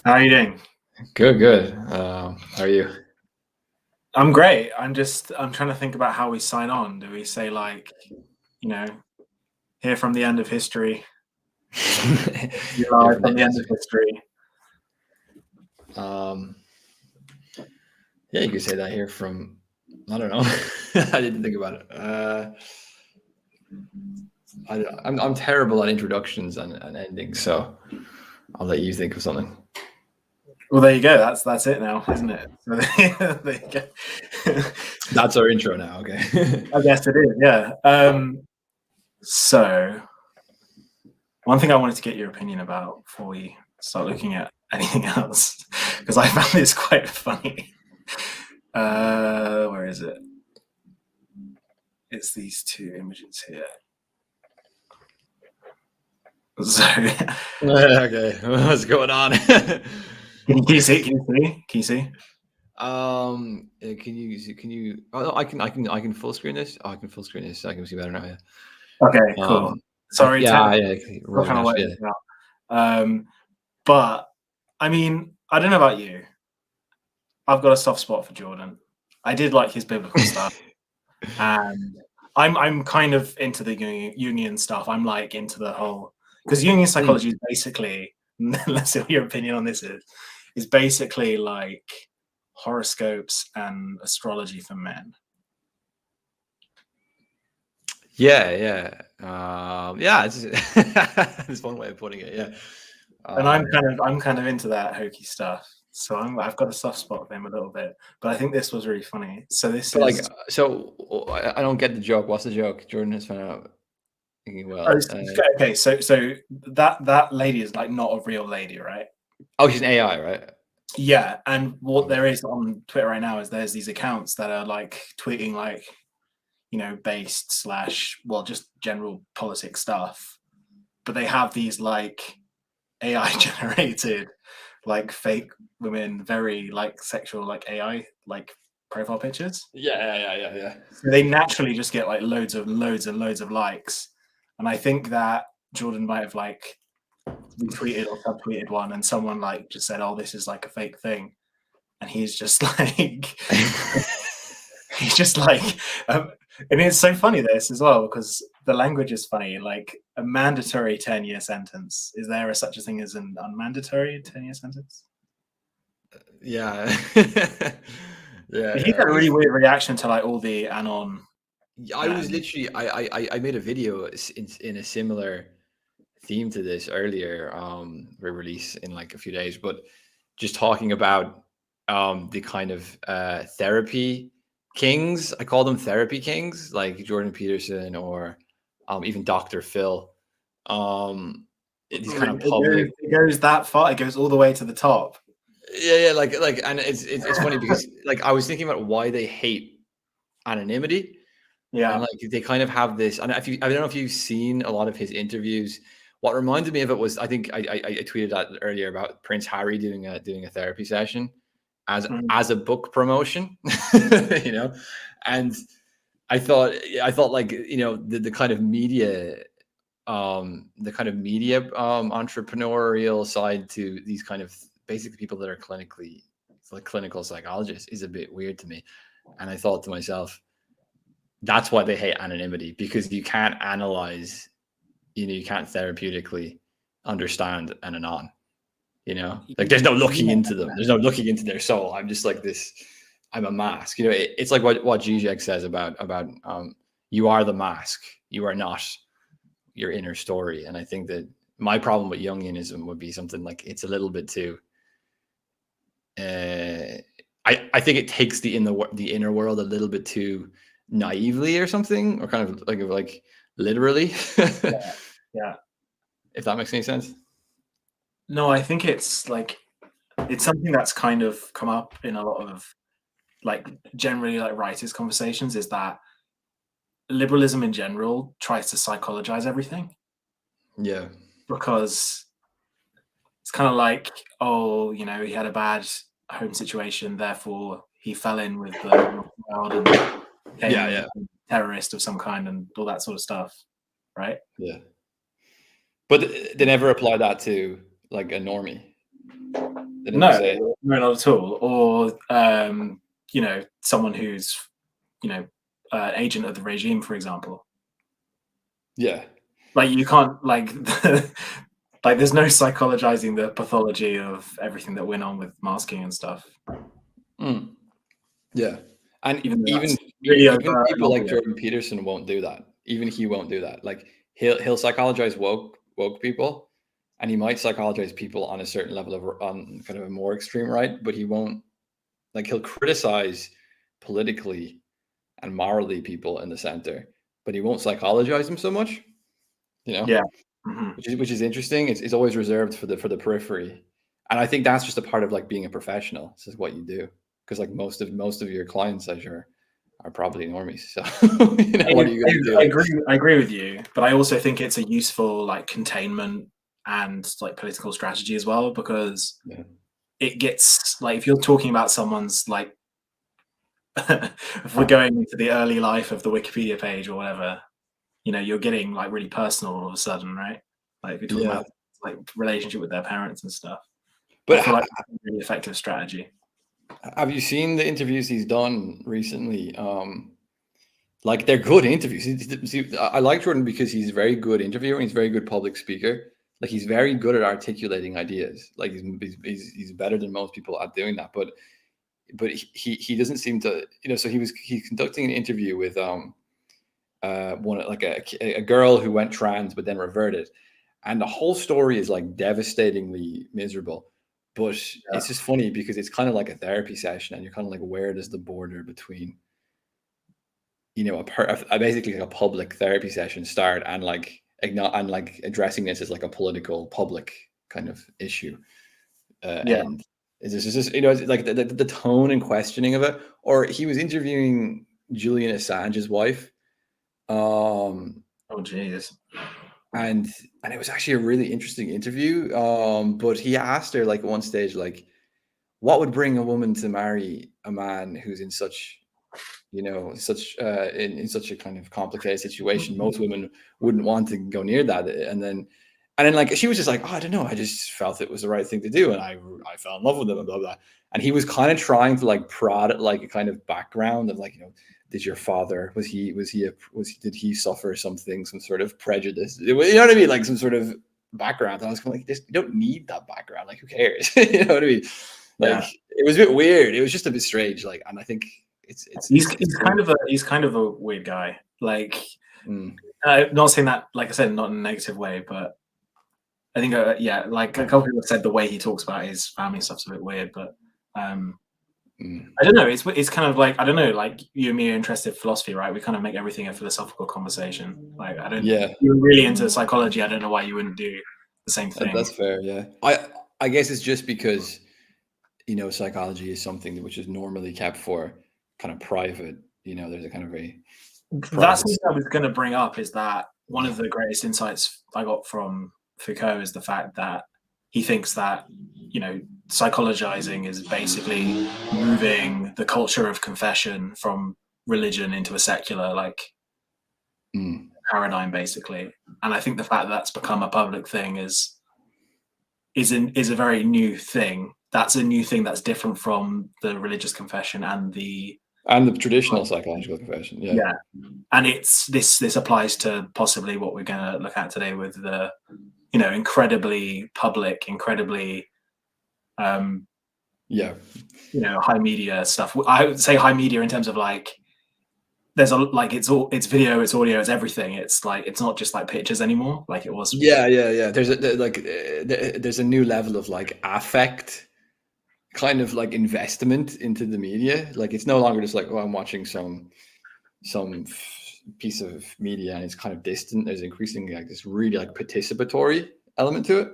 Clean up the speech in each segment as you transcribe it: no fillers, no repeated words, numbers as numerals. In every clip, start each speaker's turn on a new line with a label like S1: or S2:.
S1: How are you doing?
S2: Good, good. How are you?
S1: I'm great. I'm trying to think about how we sign on. Do we say like, you know, here from the end of history, you
S2: Here
S1: live
S2: from
S1: from
S2: the
S1: the end of history?
S2: um, yeah, you could say that here from. I don't know. I didn't think about it. I'm terrible at introductions and endings, so I'll let you think of something.
S1: Well, there you go. That's it now, isn't it? So there you go.
S2: That's our intro now. Okay.
S1: I guess it is. Yeah. So one thing I wanted to get your opinion about before we start looking at anything else, because I found this quite funny. Where is it? It's these two images here. So
S2: Okay, what's going on?
S1: can you see? Can you see? Can you see?
S2: Can you? Oh, no, I can full screen this. Oh, I can full screen this. I can see better now. Yeah.
S1: Okay, cool. Sorry,
S2: Yeah,
S1: we're kind of
S2: yeah.
S1: working out. But I mean, I don't know about you. I've got a soft spot for Jordan. I did like his biblical stuff, and I'm kind of into the Jungian stuff. I'm like into the whole because Jungian psychology is basically, let's see what your opinion on this is basically like horoscopes and astrology for men.
S2: Yeah. Yeah. It's one way of putting it. Yeah.
S1: And I'm kind of into that hokey stuff. So I've got a soft spot for him a little bit, but I think this was really funny. So this
S2: But
S1: is
S2: I don't get the joke. What's the joke? Jordan has found out. Well,
S1: okay. So that lady is like not a real lady, right?
S2: oh, she's an AI, right?
S1: Yeah, and what there is on Twitter right now is there's these accounts that are like tweeting like, based / well, just general politics stuff, but they have these like AI generated like fake women, very like sexual like AI like profile pictures.
S2: Yeah.
S1: So they naturally just get like loads and loads of likes, and I think that Jordan might have like retweeted or subtweeted one, and someone like just said, "Oh, this is like a fake thing," and he's just like, he's just like, and it's so funny this as well because the language is funny. Like a mandatory 10-year sentence. Is there such a thing as an unmandatory 10-year sentence?
S2: Yeah. Yeah.
S1: He had a really weird reaction to like all the anon.
S2: I was literally I made a video in a similar theme to this earlier, re-release in like a few days, but just talking about the kind of therapy kings. I call them therapy kings, like Jordan Peterson or even Dr. Phil. These kind of public.
S1: It goes that far. It goes all the way to the top.
S2: Yeah, like, and it's funny because like I was thinking about why they hate anonymity.
S1: Yeah.
S2: And like they kind of have this, and I don't know if you've seen a lot of his interviews. What reminded me of it was I think I tweeted that earlier about Prince Harry doing a therapy session as a book promotion, and I thought like the kind of media entrepreneurial side to these kind of basically people that are clinical psychologists is a bit weird to me, and I thought to myself, that's why they hate anonymity, because you can't analyze, you can't therapeutically understand an anon, like there's no looking into them. There's no looking into their soul. I'm just like this, I'm a mask, it's like what Zizek says about you are the mask. You are not your inner story. And I think that my problem with Jungianism would be something like, it's a little bit too, I think it takes the inner world a little bit too naively or something, or kind of like literally.
S1: Yeah.
S2: If that makes any sense.
S1: No, I think it's like it's something that's kind of come up in a lot of like generally like writers' conversations, is that liberalism in general tries to psychologize everything.
S2: Yeah.
S1: Because it's kind of like, oh, he had a bad home situation, therefore he fell in with the world and became a terrorist of some kind and all that sort of stuff, right?
S2: But they never apply that to like a normie. They never
S1: No,
S2: say it.
S1: no, not at all. Or someone who's agent of the regime, for example.
S2: Yeah.
S1: Like you can't like like there's no psychologizing the pathology of everything that went on with masking and stuff.
S2: Mm. Yeah. And
S1: Even though
S2: even
S1: that's really
S2: even
S1: overt and
S2: people like
S1: obvious.
S2: Jordan Peterson won't do that. Even he won't do that. Like he'll psychologize woke people, and he might psychologize people on a certain level of on kind of a more extreme right, but he won't, like, he'll criticize politically and morally people in the center, but he won't psychologize them so much, you know,
S1: Yeah. Hmm.
S2: which is interesting. It's always reserved for the periphery, and I think that's just a part of like being a professional. This is what you do, because like most of your clients, I'm sure, are probably normies. So what are you going to do?
S1: I agree with you, but I also think it's a useful like containment and like political strategy as well, because
S2: Yeah.
S1: it gets like if you're talking about someone's like if we're going into the early life of the Wikipedia page or whatever, you're getting like really personal all of a sudden, right? Like if you're talking
S2: Yeah.
S1: about like relationship with their parents and stuff. I
S2: But
S1: feel like that's a really effective strategy.
S2: have you seen the interviews he's done recently? Like they're good interviews. See, I like Jordan because he's a very good interviewer and he's a very good public speaker. Like he's very good at articulating ideas. Like he's better than most people at doing that. But he doesn't seem to, so he's conducting an interview with one like a girl who went trans but then reverted, and the whole story is like devastatingly miserable. But it's just funny because it's kind of like a therapy session, and you're kind of like, where does the border between basically like a public therapy session start, and like addressing this as like a political public kind of issue and it's just it's like the tone and questioning of it. Or he was interviewing Julian Assange's wife,
S1: Oh jeez.
S2: and it was actually a really interesting interview, but he asked her like at one stage, like, what would bring a woman to marry a man who's in such in such a kind of complicated situation? Most women wouldn't want to go near that. And then like she was just like, oh, I don't know, I just felt it was the right thing to do, and I fell in love with him and blah blah. And he was kind of trying to like prod at like a kind of background of like, did your father, did he suffer some sort of prejudice? You know what I mean? Like some sort of background. And I was kind of like, you don't need that background. Like, who cares? You know what I mean? Like, it was a bit weird. It was just a bit strange. Like, and I think
S1: he's kind of a weird guy. Like,
S2: Mm.
S1: not saying that, like I said, not in a negative way, but I think, like a couple of people said, the way he talks about his family stuff's a bit weird. But I don't know. It's kind of like, I don't know. Like you and me are interested in philosophy, right? We kind of make everything a philosophical conversation. Like I don't.
S2: Yeah,
S1: You're really into psychology. I don't know why you wouldn't do the same thing.
S2: that's fair. Yeah, I guess it's just because psychology is something which is normally kept for kind of private. There's a kind of very
S1: That's something I was going to bring up. Is that one of the greatest insights I got from Foucault is the fact that he thinks that psychologizing is basically moving the culture of confession from religion into a secular paradigm, basically. And I think the fact that that's become a public thing is a very new thing. That's a new thing that's different from the religious confession and the
S2: traditional psychological confession.
S1: Yeah, and it's this applies to possibly what we're going to look at today with the incredibly public, incredibly high media stuff. I would say high media in terms of like there's it's video, it's audio, it's everything. It's like it's not just like pictures anymore like it was.
S2: Yeah. There's a new level of like affect, kind of like investment into the media. Like it's no longer just like, oh, I'm watching some piece of media and it's kind of distant. There's increasingly like this really like participatory element to it.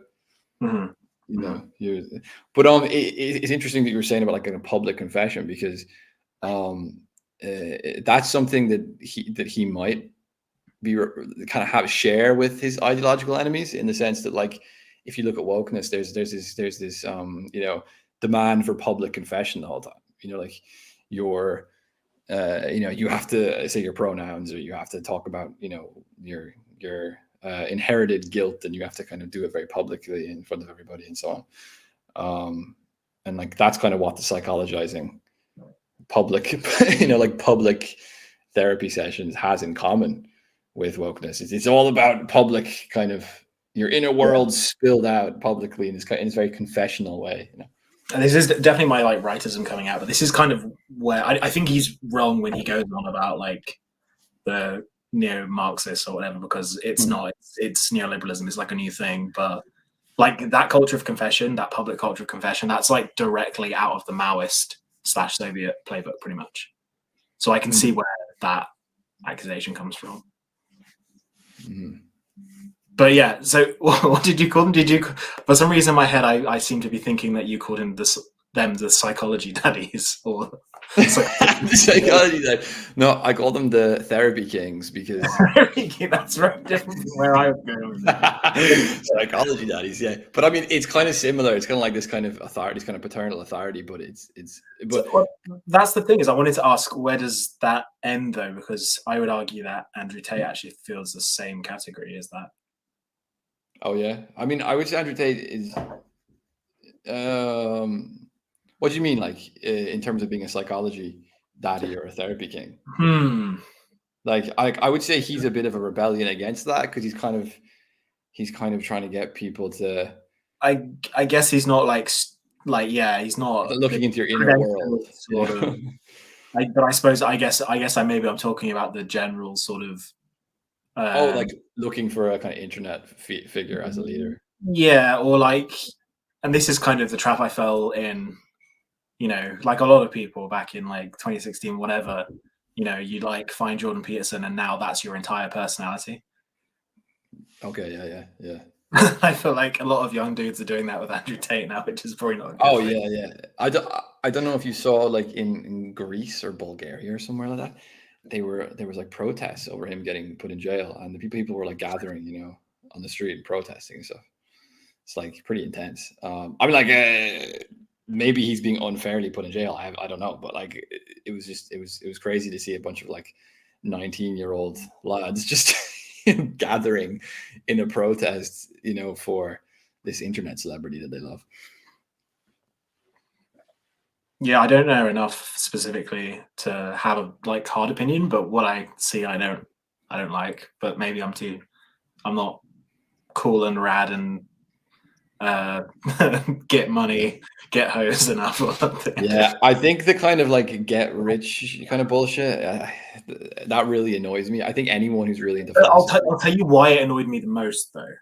S1: Mm-hmm.
S2: But it's interesting that you were saying about like a public confession, because that's something that he might be kind of share with his ideological enemies, in the sense that like if you look at wokeness, there's this demand for public confession the whole time. Like you have to say your pronouns, or you have to talk about your inherited guilt, and you have to kind of do it very publicly in front of everybody and so on. And like that's kind of what the psychologizing public, like public therapy sessions has in common with wokeness. It's all about public kind of your inner world spilled out publicly in this very confessional way.
S1: And this is definitely my like rightism coming out, but this is kind of where I think he's wrong when he goes on about like the neo-Marxists or whatever, because it's not. It's neoliberalism. It's like a new thing, but like that culture of confession, that public culture of confession, that's like directly out of the Maoist/Soviet playbook, pretty much. So I can see where that accusation comes from. But yeah, so what did you call them? Did you, for some reason in my head, I seem to be thinking that you called them the psychology daddies, or
S2: the psychology daddies. No, I call them the therapy kings because
S1: that's very different from where I was going with that.
S2: Psychology daddies, yeah. But I mean, it's kind of similar. It's kind of like this kind of authority, this kind of paternal authority, but
S1: so, that's the thing is I wanted to ask, where does that end though? Because I would argue that Andrew Tate actually feels the same category as that.
S2: Oh yeah, I mean, I would say Andrew Tate is. What do you mean, like in terms of being a psychology daddy or a therapy king? Like, I would say he's a bit of a rebellion against that because he's kind of trying to get people to.
S1: I guess he's not like he's not
S2: looking into your inner world. Sort of.
S1: But I guess I'm talking about the general sort of.
S2: Like looking for a kind of internet figure as a leader.
S1: Yeah, or like, and this is kind of the trap I fell in, like a lot of people back in like 2016, whatever, you like find Jordan Peterson and now that's your entire personality.
S2: Okay, yeah.
S1: I feel like a lot of young dudes are doing that with Andrew Tate now, which is probably not.
S2: Yeah. I don't know if you saw like in Greece or Bulgaria or somewhere like that. There was like protests over him getting put in jail, and the people were like gathering, on the street and protesting and stuff. It's like pretty intense. I mean, like maybe he's being unfairly put in jail. I don't know, but like it was crazy to see a bunch of like 19-year-old lads just gathering in a protest, for this internet celebrity that they love.
S1: Yeah, I don't know enough specifically to have a like hard opinion, but what I see, I don't like. But maybe I'm not cool and rad and get money, get hoes enough or something.
S2: Yeah, I think the kind of like get rich kind of bullshit that really annoys me. I think anyone who's really into
S1: I'll tell you why it annoyed me the most, though.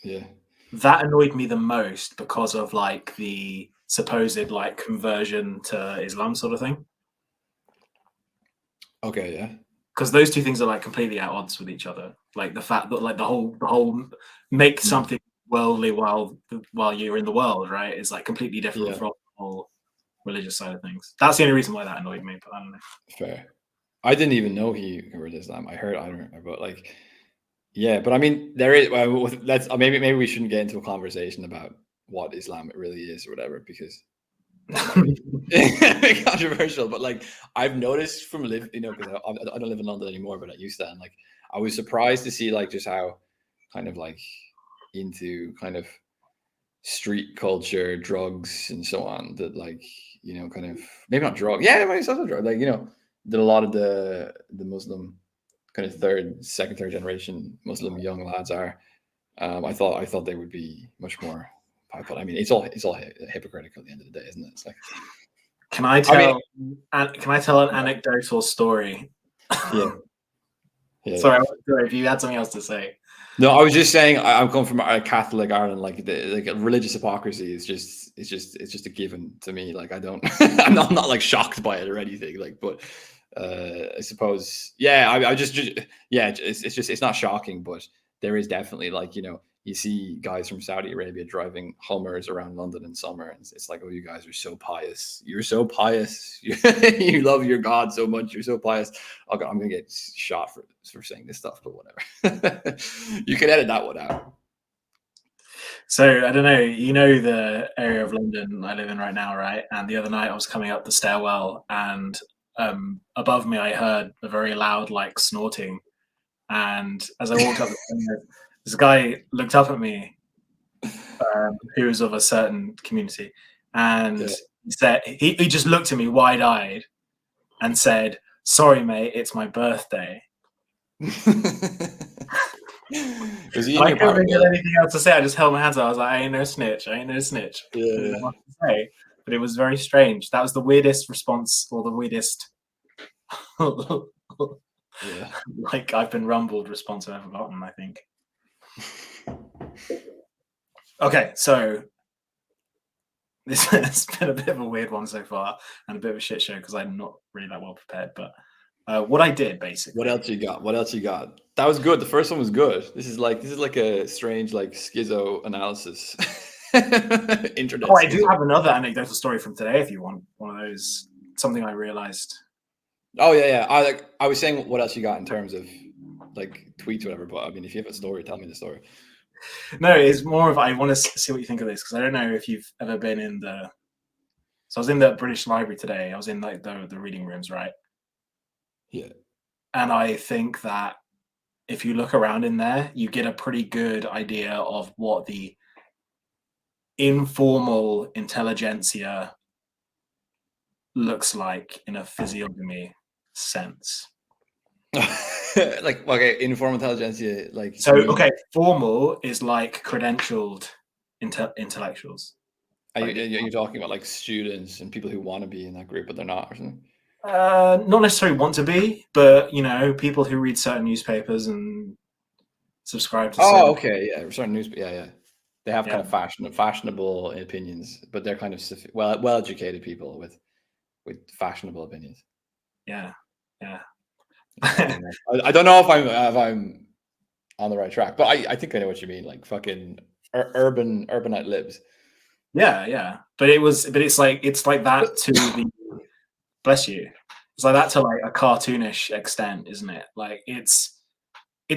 S2: Yeah,
S1: that annoyed me the most because of like the supposed like conversion to Islam sort of thing.
S2: Okay, yeah.
S1: Because those two things are like completely at odds with each other. Like the fact that like the whole make something worldly while you're in the world, right, is like completely different from the whole religious side of things. That's the only reason why that annoyed me. But I don't know.
S2: Fair. I didn't even know he converted to Islam. I don't remember, but like, yeah. But I mean, there is. Let's maybe we shouldn't get into a conversation about what Islam really is or whatever, because controversial. But like, I've noticed from because I don't live in London anymore, but I used to, and like, I was surprised to see like just how kind of like into kind of street culture, drugs, and so on. That like kind of maybe not drug. Yeah, maybe it's also drug. Like that a lot of the Muslim kind of second, third generation Muslim young lads are. I thought they would be much more. But I mean, it's all hypocritical at the end of the day, isn't it? It's like,
S1: can I tell an anecdotal story?
S2: Yeah.
S1: Sorry, if you had something else to say.
S2: No, I was just saying I'm coming from a Catholic Ireland. Like religious hypocrisy is just a given to me. Like I'm not like shocked by it or anything. Like, but I suppose, yeah, it's not shocking, but there is definitely like you see guys from Saudi Arabia driving Hummers around London in summer, and it's like, oh, you guys are so pious. You're so pious. You love your God so much. You're so pious. Oh God, I'm gonna get shot for saying this stuff, but whatever. You can edit that one out.
S1: So I don't know, the area of London I live in right now, right? And the other night I was coming up the stairwell, and above me I heard a very loud like snorting, and as I walked up the stairs, this guy looked up at me, who was of a certain community, and he said he just looked at me wide-eyed and said, "Sorry, mate, it's my birthday."
S2: Was he in
S1: I
S2: your
S1: couldn't
S2: party?
S1: think of anything else to say. I just held my hands up. I was like, "I ain't no snitch. I ain't no snitch." I didn't know what to say, but it was very strange. That was the weirdest response, or the weirdest, like I've been rumbled response I've ever gotten, I think. Okay, so this has been a bit of a weird one so far, and a bit of a shit show because I'm not really that well prepared. But what I did basically.
S2: What else you got? What else you got? That was good. The first one was good. This is like a strange like schizo analysis. Internet.
S1: Oh, I do have another anecdotal story from today if you want one of those. Something I realized.
S2: Oh yeah. I was saying what else you got in terms of like tweets or whatever. But I mean, if you have a story, tell me the story.
S1: No, it's more of I want to see what you think of this because I don't know if you've ever been in the. So I was in the British Library today. I was in like the reading rooms, right?
S2: Yeah.
S1: And I think that if you look around in there, you get a pretty good idea of what the informal intelligentsia looks like in a physiognomy sense.
S2: Like okay, informal intelligentsia, like
S1: so okay, formal is like credentialed intellectuals.
S2: Are you talking about like students and people who want to be in that group but they're not or something?
S1: Not necessarily want to be, but you know, people who read certain newspapers and subscribe to.
S2: Oh, okay, yeah, certain news, yeah. They have kind of fashionable opinions, but they're kind of well-educated people with fashionable opinions.
S1: Yeah.
S2: I don't know if I'm on the right track, but I think I know what you mean. Like fucking urbanite libs.
S1: Yeah. But it's like that to the bless you. It's like that to like a cartoonish extent, isn't it? Like it's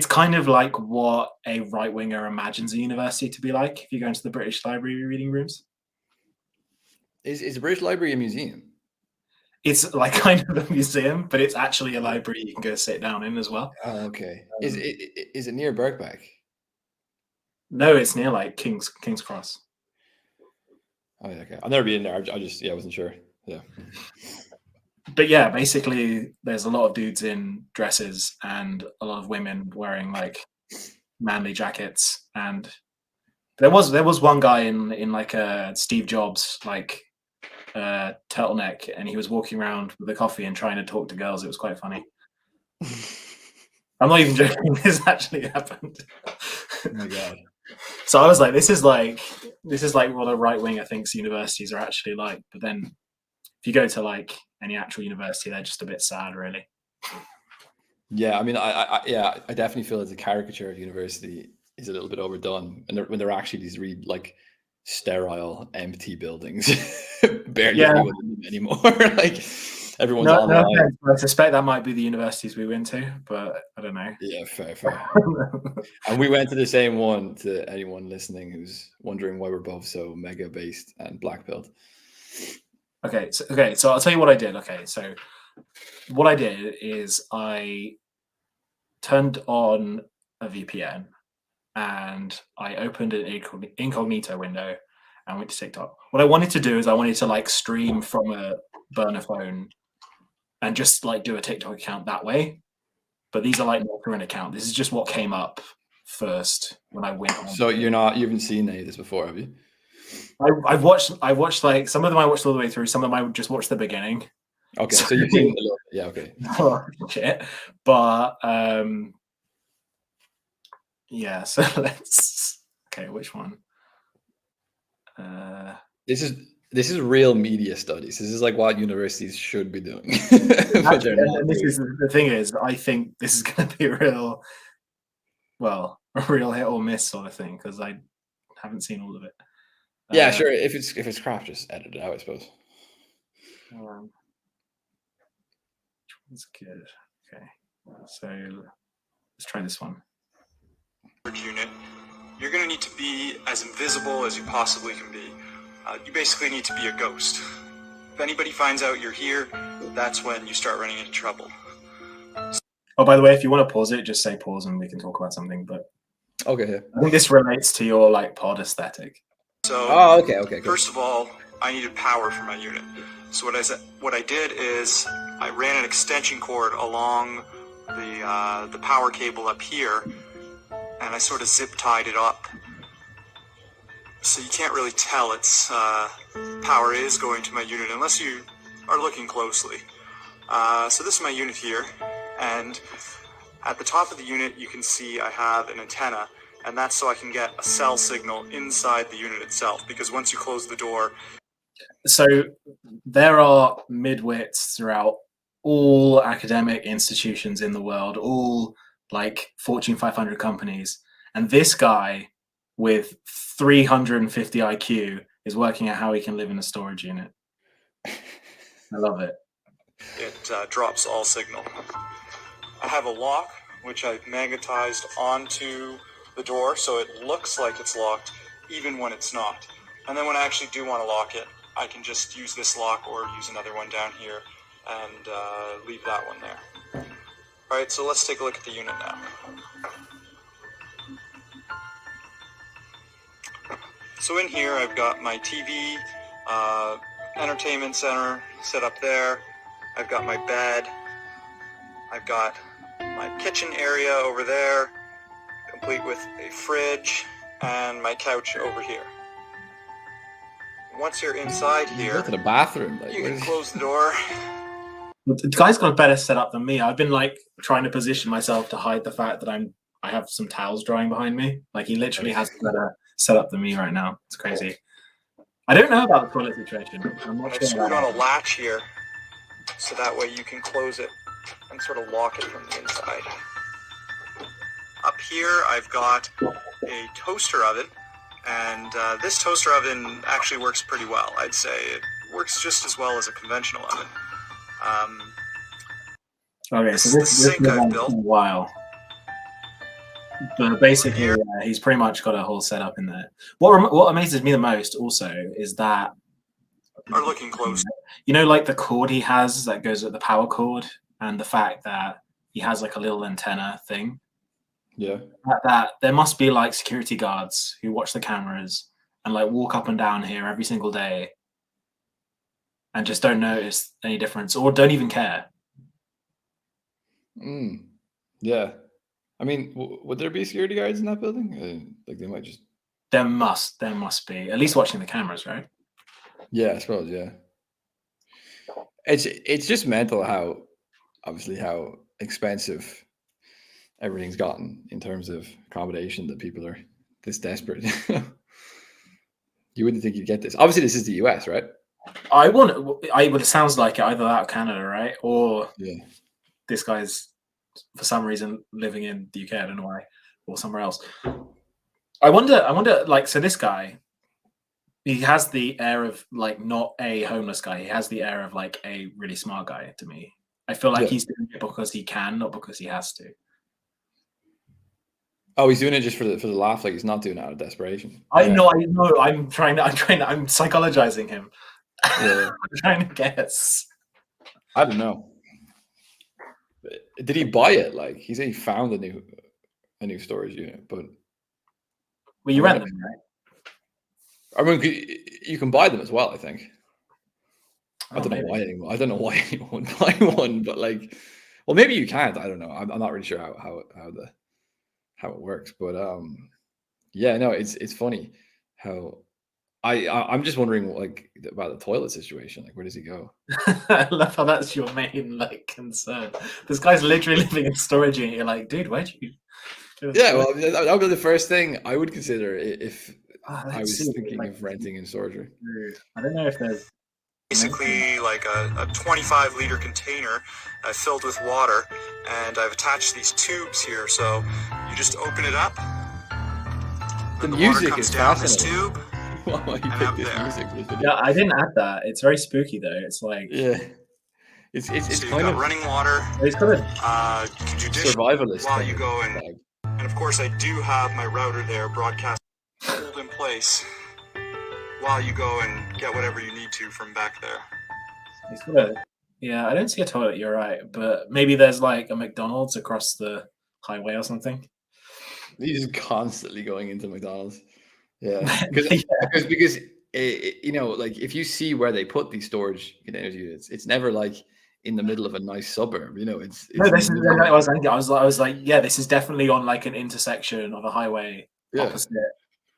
S1: kind of like what a right winger imagines a university to be like if you go into the British Library reading rooms.
S2: Is the British Library a museum?
S1: It's like kind of a museum, but it's actually a library you can go sit down in as well.
S2: Oh, okay. Is it near Birkbeck?
S1: No, it's near like King's Cross.
S2: Oh yeah, okay. I've never been there. I just I wasn't sure. Yeah.
S1: But yeah, basically, there's a lot of dudes in dresses and a lot of women wearing like manly jackets. And there was one guy in like a Steve Jobs like turtleneck, and he was walking around with a coffee and trying to talk to girls. It was quite funny. I'm not even joking. This actually happened.
S2: Oh my god.
S1: So I was like, this is like what a right winger thinks universities are actually like. But then if you go to like any actual university, they're just a bit sad, really.
S2: Yeah, I mean, I definitely feel as a caricature of university is a little bit overdone, and when they're actually these really like sterile, empty buildings, barely anyone in them anymore. Like everyone's online.
S1: I suspect that might be the universities we went to, but I don't know.
S2: Yeah, fair. And we went to the same one. To anyone listening who's wondering why we're both so mega based and black pilled.
S1: Okay, so I'll tell you what I did. Okay, so what I did is I turned on a VPN and I opened an incognito window and went to TikTok. What I wanted to do is I wanted to like stream from a burner phone and just like do a TikTok account that way. But these are like not through an account. This is just what came up first when I went on.
S2: So you haven't seen any of this before, have you?
S1: I've watched like some of them I watched all the way through. Some of them I just watched the beginking.
S2: Okay, so you've seen a little. Yeah, okay.
S1: Oh, shit. But yeah, so okay, which one?
S2: This is real media studies. This is like what universities should be doing.
S1: Actually, and this is the thing is, I think this is going to be a real hit or miss sort of thing because I haven't seen all of it.
S2: Yeah, sure. If it's crap, just edit it out, I suppose.
S1: Which one's good? Okay, so let's try this one.
S3: Unit, you're going to need to be as invisible as you possibly can be. You basically need to be a ghost. If anybody finds out you're here, that's when you start running into trouble.
S1: Oh, by the way, if you want to pause it, just say pause and we can talk about something. But
S2: okay,
S1: I think this relates to your like pod aesthetic.
S3: So,
S2: okay.
S3: First of all, I needed power for my unit. So what I did is I ran an extension cord along the power cable up here, and I sort of zip tied it up. So you can't really tell its power is going to my unit unless you are looking closely. So this is my unit here, and at the top of the unit you can see I have an antenna, and that's so I can get a cell signal inside the unit itself, because once you close the door...
S1: So there are midwits throughout all academic institutions in the world, all like Fortune 500 companies, and this guy with 350 IQ is working out how he can live in a storage unit. I love it.
S3: It drops all signal. I have a lock, which I've magnetized onto the door, so it looks like it's locked, even when it's not. And then when I actually do want to lock it, I can just use this lock or use another one down here and leave that one there. Alright, so let's take a look at the unit now. So in here I've got my TV, entertainment center set up there. I've got my bed. I've got my kitchen area over there, complete with a fridge, and my couch over here. Once you're inside here,
S2: Look at the bathroom. Like,
S3: you can close the door.
S1: The guy's got a better setup than me. I've been like trying to position myself to hide the fact that I have some towels drying behind me. Like he literally has a better setup than me right now. It's crazy. I don't know about the toilet situation. I'm not
S3: I've
S1: sure
S3: screwed
S1: about
S3: on a latch here, so that way you can close it and sort of lock it from the inside. Up here I've got a toaster oven, and this toaster oven actually works pretty well. I'd say it works just as well as a conventional oven.
S1: Okay,
S3: This
S1: so
S3: is the
S1: this
S3: sink I've
S1: been
S3: built.
S1: a while. But basically, he's pretty much got a whole setup in there. What amazes me the most also is that
S3: Are looking close.
S1: you know, like the cord he has that goes at the power cord, and the fact that he has like a little antenna thing.
S2: yeah.
S1: That there must be like security guards who watch the cameras and like walk up and down here every single day and just don't notice any difference or don't even care.
S2: Yeah. I mean, would there be security guards in that building? Like they might just...
S1: There must be, at least watching the cameras, right?
S2: Yeah, I suppose, yeah. It's just mental how expensive everything's gotten in terms of accommodation, that people are this desperate. You wouldn't think you'd get this. Obviously, this is the US, right?
S1: It sounds like it, either that or Canada, right? Or
S2: Yeah.
S1: this guy's for some reason living in the UK, I don't know why, or somewhere else. I wonder, like, so this guy, he has the air of like not a homeless guy. He has the air of like a really smart guy to me. I feel like he's doing it because he can, not because he has to.
S2: Oh, he's doing it just for the laugh. Like he's not doing it out of desperation.
S1: I know. I'm psychologizing him.
S2: Yeah.
S1: I'm trying to guess.
S2: I don't know. Did he buy it? Like he said, he found a new storage unit, but
S1: Well, you rent them, right?
S2: I mean, you can buy them as well. I think. I don't know why anyone would buy one, but like, well, maybe you can't. I don't know. I'm not really sure how it works, but yeah, no, it's funny how I'm just wondering like about the toilet situation. Like, where does he go?
S1: I love how that's your main like concern. This guy's literally living in storage unit. You're like, dude, where'd you?
S2: Yeah, well, that would be the first thing I would consider if I was
S1: see,
S2: thinking
S1: like,
S2: of renting in storage.
S1: I don't know if there's
S3: Basically like a 25-liter container filled with water, and I've attached these tubes here, so you just open it up.
S2: The
S3: water
S2: music
S3: comes
S2: is
S3: down this
S2: fascinating.
S3: tube.
S2: Wow, you
S3: And
S2: picked
S3: up
S2: this
S3: there.
S2: music for this video.
S1: Yeah, I didn't add that. It's very spooky though. It's like
S2: Yeah, it's
S3: So you've
S2: kind
S3: got
S2: of
S3: running water.
S1: it's got a
S3: You can do dishes
S2: survivalist
S3: while
S2: kind
S3: you
S2: of
S3: go
S2: vibe.
S3: and of course I do have my router there broadcast hold in place while you go and get whatever you need to from back there.
S1: it's got a yeah. I don't see a toilet. You're right, but maybe there's like a McDonald's across the highway or something.
S2: He's constantly going into McDonald's. Yeah,
S1: Yeah.
S2: because you know, like if you see where they put these storage containers units, it's never like in the middle of a nice suburb. You know, it's
S1: No, this is
S2: in the
S1: exactly
S2: middle
S1: what I was thinking. I was like, yeah, this is definitely on like an intersection of a highway
S2: yeah.
S1: opposite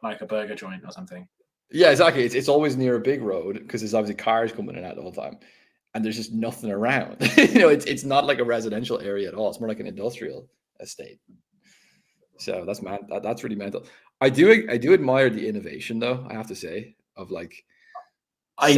S1: like a burger joint or something.
S2: Yeah, exactly. It's always near a big road because there's obviously cars coming in and out the whole time, and there's just nothing around. You know, it's not like a residential area at all. It's more like an industrial estate. So that's that's really mental. I do admire the innovation though. I have to say of like
S1: I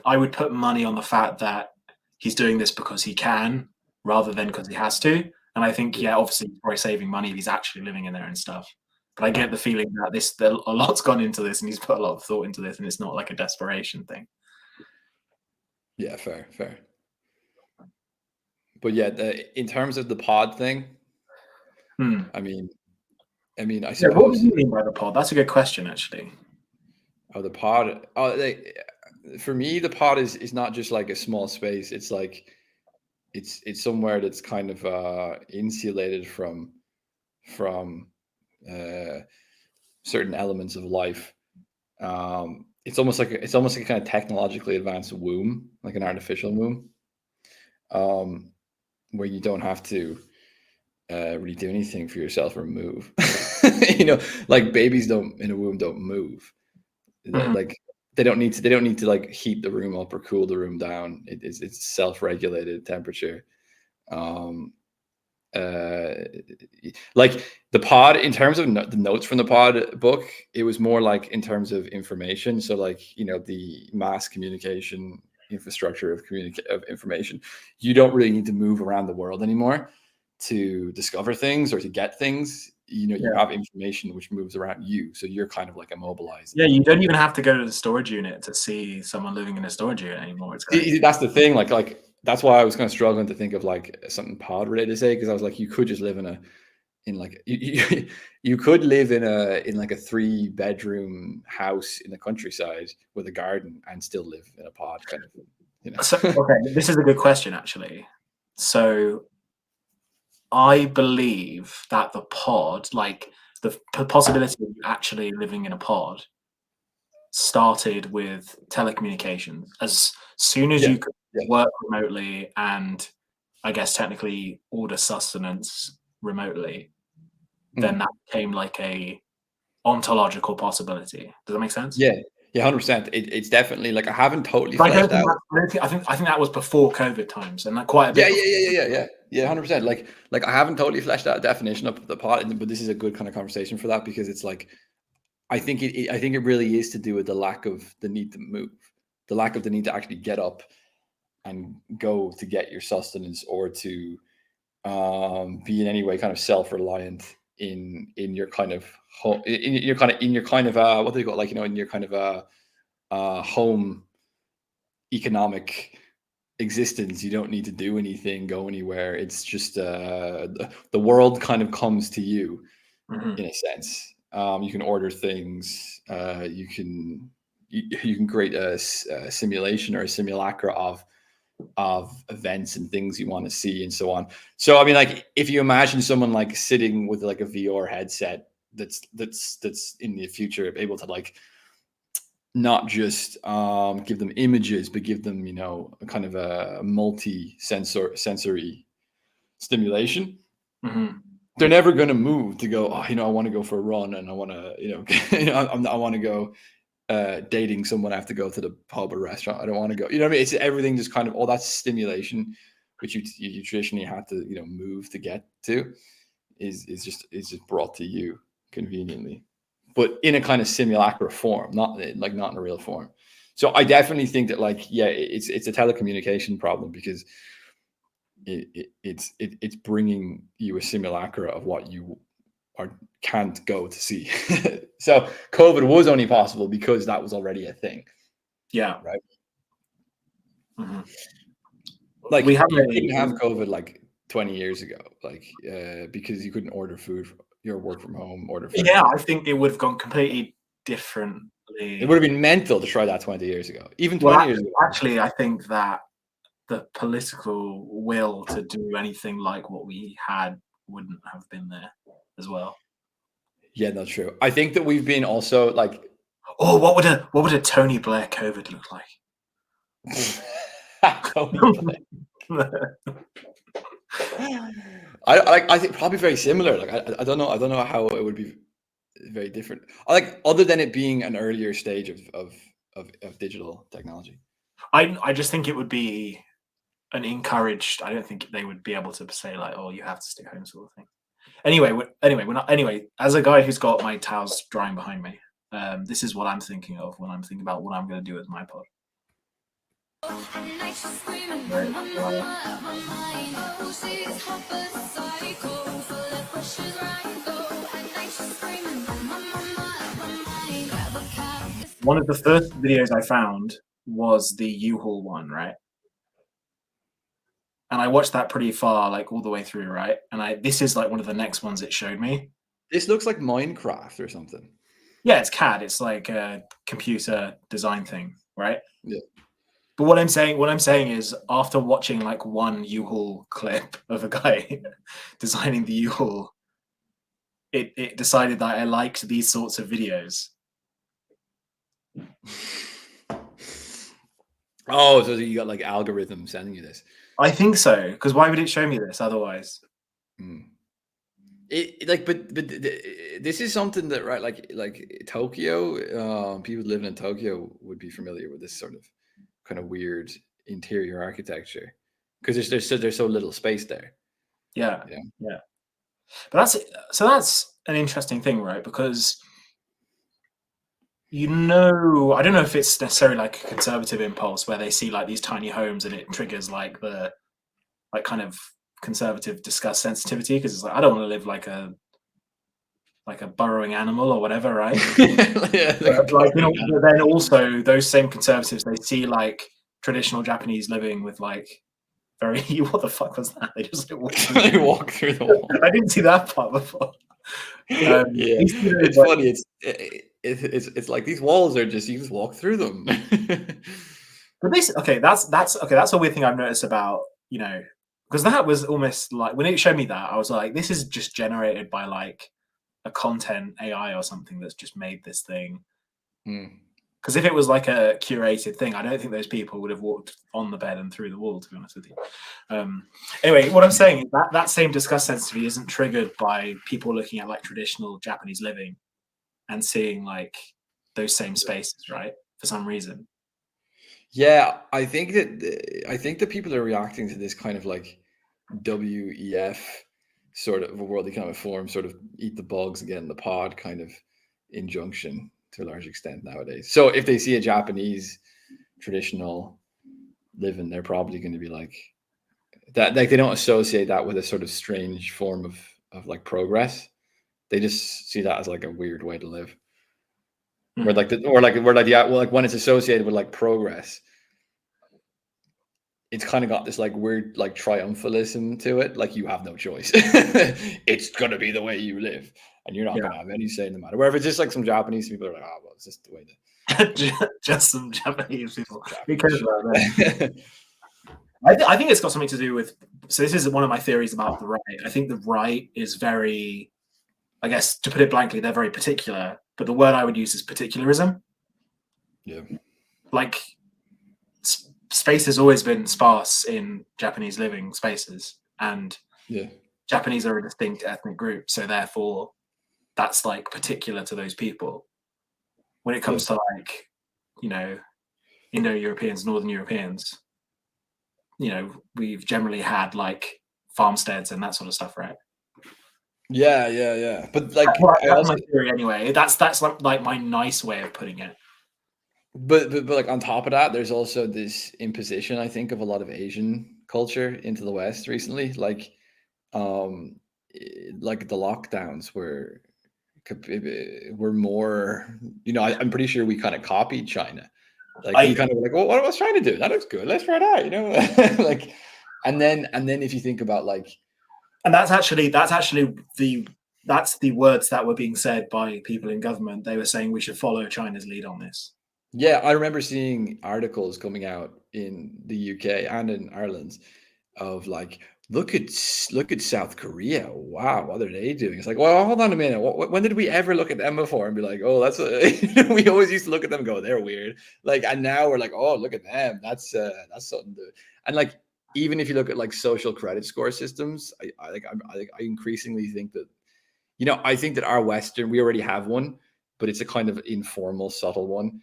S1: would put money on the fact that he's doing this because he can rather than because he has to. And I think, yeah, obviously he's probably saving money if he's actually living in there and stuff. But I get the feeling that a lot's gone into this and he's put a lot of thought into this and it's not like a desperation thing.
S2: Yeah, fair. But yeah, in terms of the pod thing, I mean, I suppose.
S1: What do you mean by the pod? That's a good question, actually.
S2: Oh, the pod. For me, the pod is not just like a small space. It's like it's somewhere that's kind of insulated from certain elements of life. It's almost like a kind of technologically advanced womb, like an artificial womb, where you don't have to really do anything for yourself or move. You know, like babies in a womb don't move. Like they don't need to like heat the room up or cool the room down. It's self-regulated temperature. Like the pod, in terms of the notes from the pod book, it was more like in terms of information. So like, you know, the mass communication infrastructure of information, you don't really need to move around the world anymore to discover things or to get things. You know, you have information which moves around you, so you're kind of like immobilized.
S1: Yeah, you don't even have to go to the storage unit to see someone living in a storage unit anymore. It's great.
S2: That's the thing. Like that's why I was kind of struggling to think of like something pod related to say, because I was like, you could just live you could live in like a 3-bedroom house in the countryside with a garden and still live in a pod, kind of. You know.
S1: So, okay, this is a good question actually. So I believe that the pod, like the possibility of actually living in a pod, started with telecommunications. As soon as you could work remotely and I guess technically order sustenance remotely, then that became like a ontological possibility. Does that make sense?
S2: Yeah, 100%. It's definitely like I haven't totally
S1: I
S2: fleshed out.
S1: I think that was before COVID times, and like quite a bit.
S2: Yeah, 100%. Like I haven't totally fleshed out a definition of the pod, but this is a good kind of conversation for that, because it's like I think it really is to do with the lack of the need to move, the lack of the need to actually get up and go to get your sustenance, or to be in any way kind of self-reliant in your kind of home, in your kind of what do you call, like, you know, in your kind of home economic existence. You don't need to do anything, go anywhere. It's just the world kind of comes to you in a sense. You can order things. You can create a simulation or a simulacra of events and things you want to see and so on. So I mean, like if you imagine someone like sitting with like a VR headset that's in the future able to like not just give them images, but give them, you know, a kind of a sensory stimulation. They're never going to move to go, oh, you know, I want to go for a run, and I want to, you know, I want to go dating someone. I have to go to the pub or restaurant. I don't want to go, you know what I mean? It's everything just kind of, all that stimulation, which you traditionally had to, you know, move to get to, is just brought to you conveniently, but in a kind of simulacra form, not in a real form. So I definitely think that, like, yeah, it's a telecommunication problem, because it's bringing you a simulacra of what you can't go to see. So COVID was only possible because that was already a thing.
S1: Yeah.
S2: Right. Like you couldn't have COVID like 20 years ago, like because you couldn't order food, your work from home, order food.
S1: Yeah, I think it would have gone completely differently.
S2: It would have been mental to try that 20 years ago, even 20 years ago.
S1: Actually, I think that the political will to do anything like what we had wouldn't have been there as well.
S2: Yeah, that's true. I think that we've been also like,
S1: Oh, what would a Tony Blair COVID look like?
S2: Tony Blair. I think probably very similar. Like I don't know how it would be very different. Like other than it being an earlier stage of digital technology.
S1: I just think it would be an encouraged. I don't think they would be able to say like, oh, you have to stay home sort of thing. Anyway, as a guy who's got my towels drying behind me, this is what I'm thinking of when I'm thinking about what I'm going to do with my pod. One of the first videos I found was the U-Haul one, right? And I watched that pretty far, like all the way through, right? And this is like one of the next ones it showed me.
S2: This looks like Minecraft or something.
S1: Yeah, it's CAD. It's like a computer design thing, right?
S2: Yeah.
S1: But what I'm saying is, after watching like one U-Haul clip of a guy designing the U-Haul, it decided that I liked these sorts of videos.
S2: Oh, so you got like algorithms sending you this?
S1: I think so, because why would it show me this otherwise?
S2: But this is something that, right, like Tokyo, people living in Tokyo would be familiar with this sort of kind of weird interior architecture because there's so little space there.
S1: Yeah. But that's an interesting thing, right? Because I don't know if it's necessarily like a conservative impulse where they see like these tiny homes and it triggers like the kind of conservative disgust sensitivity, because it's like I don't want to live like a burrowing animal or whatever, right?
S2: Yeah,
S1: but then also those same conservatives, they see like traditional Japanese living with like very what the fuck was that? They just
S2: walk through the wall.
S1: I didn't see that part before.
S2: Yeah, it's funny. It's like these walls are just, you just walk through them.
S1: But that's a weird thing I've noticed about, because that was almost like when it showed me that, I was like, this is just generated by like a content AI or something that's just made this thing. Because if it was like a curated thing, I don't think those people would have walked on the bed and through the wall, to be honest with you. Anyway, what I'm saying is that same disgust sensitivity isn't triggered by people looking at like traditional Japanese living and seeing like those same spaces, right? For some reason.
S2: Yeah, I think that people are reacting to this kind of like WEF sort of a world economic forum, sort of eat the bugs and get in the pod kind of injunction to a large extent nowadays. So if they see a Japanese traditional living, they're probably going to be like that. Like they don't associate that with a sort of strange form of like progress. They just see that as like a weird way to live. Where when it's associated with like progress, it's kind of got this like weird like triumphalism to it. Like you have no choice. It's gonna be the way you live, and you're not gonna have any say in the matter. Where if it's just like some Japanese people are like, oh well, it's just the way that
S1: just some Japanese people. Because I think it's got something to do with. So this is one of my theories about the right. I think the right is very, I guess, to put it blankly, they're very particular. But the word I would use is particularism.
S2: Yeah.
S1: Like space has always been sparse in Japanese living spaces, and Japanese are a distinct ethnic group, so therefore that's like particular to those people. When it comes to like, Indo-Europeans, Northern Europeans, we've generally had like farmsteads and that sort of stuff, right?
S2: Yeah. But like
S1: that's my theory anyway. That's like my nice way of putting it.
S2: But like on top of that, there's also this imposition, I think, of a lot of Asian culture into the West recently. Like the lockdowns were more, I'm pretty sure we kind of copied China. Like we kind of were like, well, what was trying to do? That looks good. Let's try it out, like, and then if you think about like,
S1: and that's the words that were being said by people in government. They were saying we should follow China's lead on this.
S2: Yeah, I remember seeing articles coming out in the UK and in Ireland of like, look at South Korea. Wow, what are they doing? It's like, well, hold on a minute. When did we ever look at them before and be like, oh, that's we always used to look at them and go, they're weird. Like, and now we're like, oh, look at them. That's something to. And like, even if you look at like social credit score systems, I increasingly think that, I think that our Western, we already have one, but it's a kind of informal, subtle one.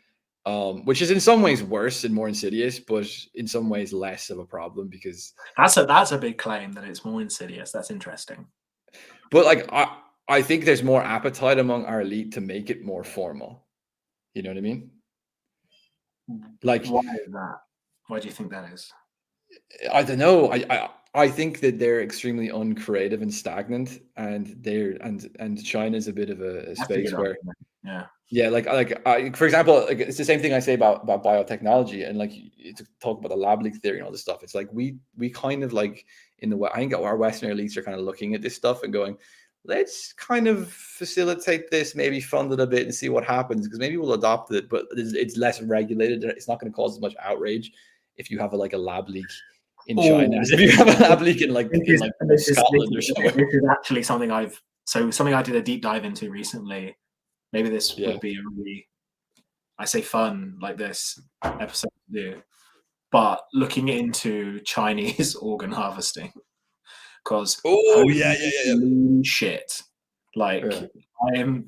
S2: Which is in some ways worse and more insidious, but in some ways less of a problem because
S1: that's a big claim that it's more insidious. That's interesting.
S2: But like I think there's more appetite among our elite to make it more formal. You know what I mean? Like,
S1: why is that? Why do you think that is?
S2: I don't know. I think that they're extremely uncreative and stagnant, and and China's a bit of a space where for example, like it's the same thing I say about biotechnology, and like to talk about the lab leak theory and all this stuff. It's like we kind of like I think our Western elites are kind of looking at this stuff and going, let's kind of facilitate this, maybe fund it a bit and see what happens, because maybe we'll adopt it, but it's less regulated. It's not going to cause as much outrage if you have a lab leak in China as if you have a lab leak in Scotland or somewhere.
S1: This is actually something I did a deep dive into recently. Maybe this would be a really, I say fun like this episode to do, but looking into Chinese organ harvesting, because shit, I am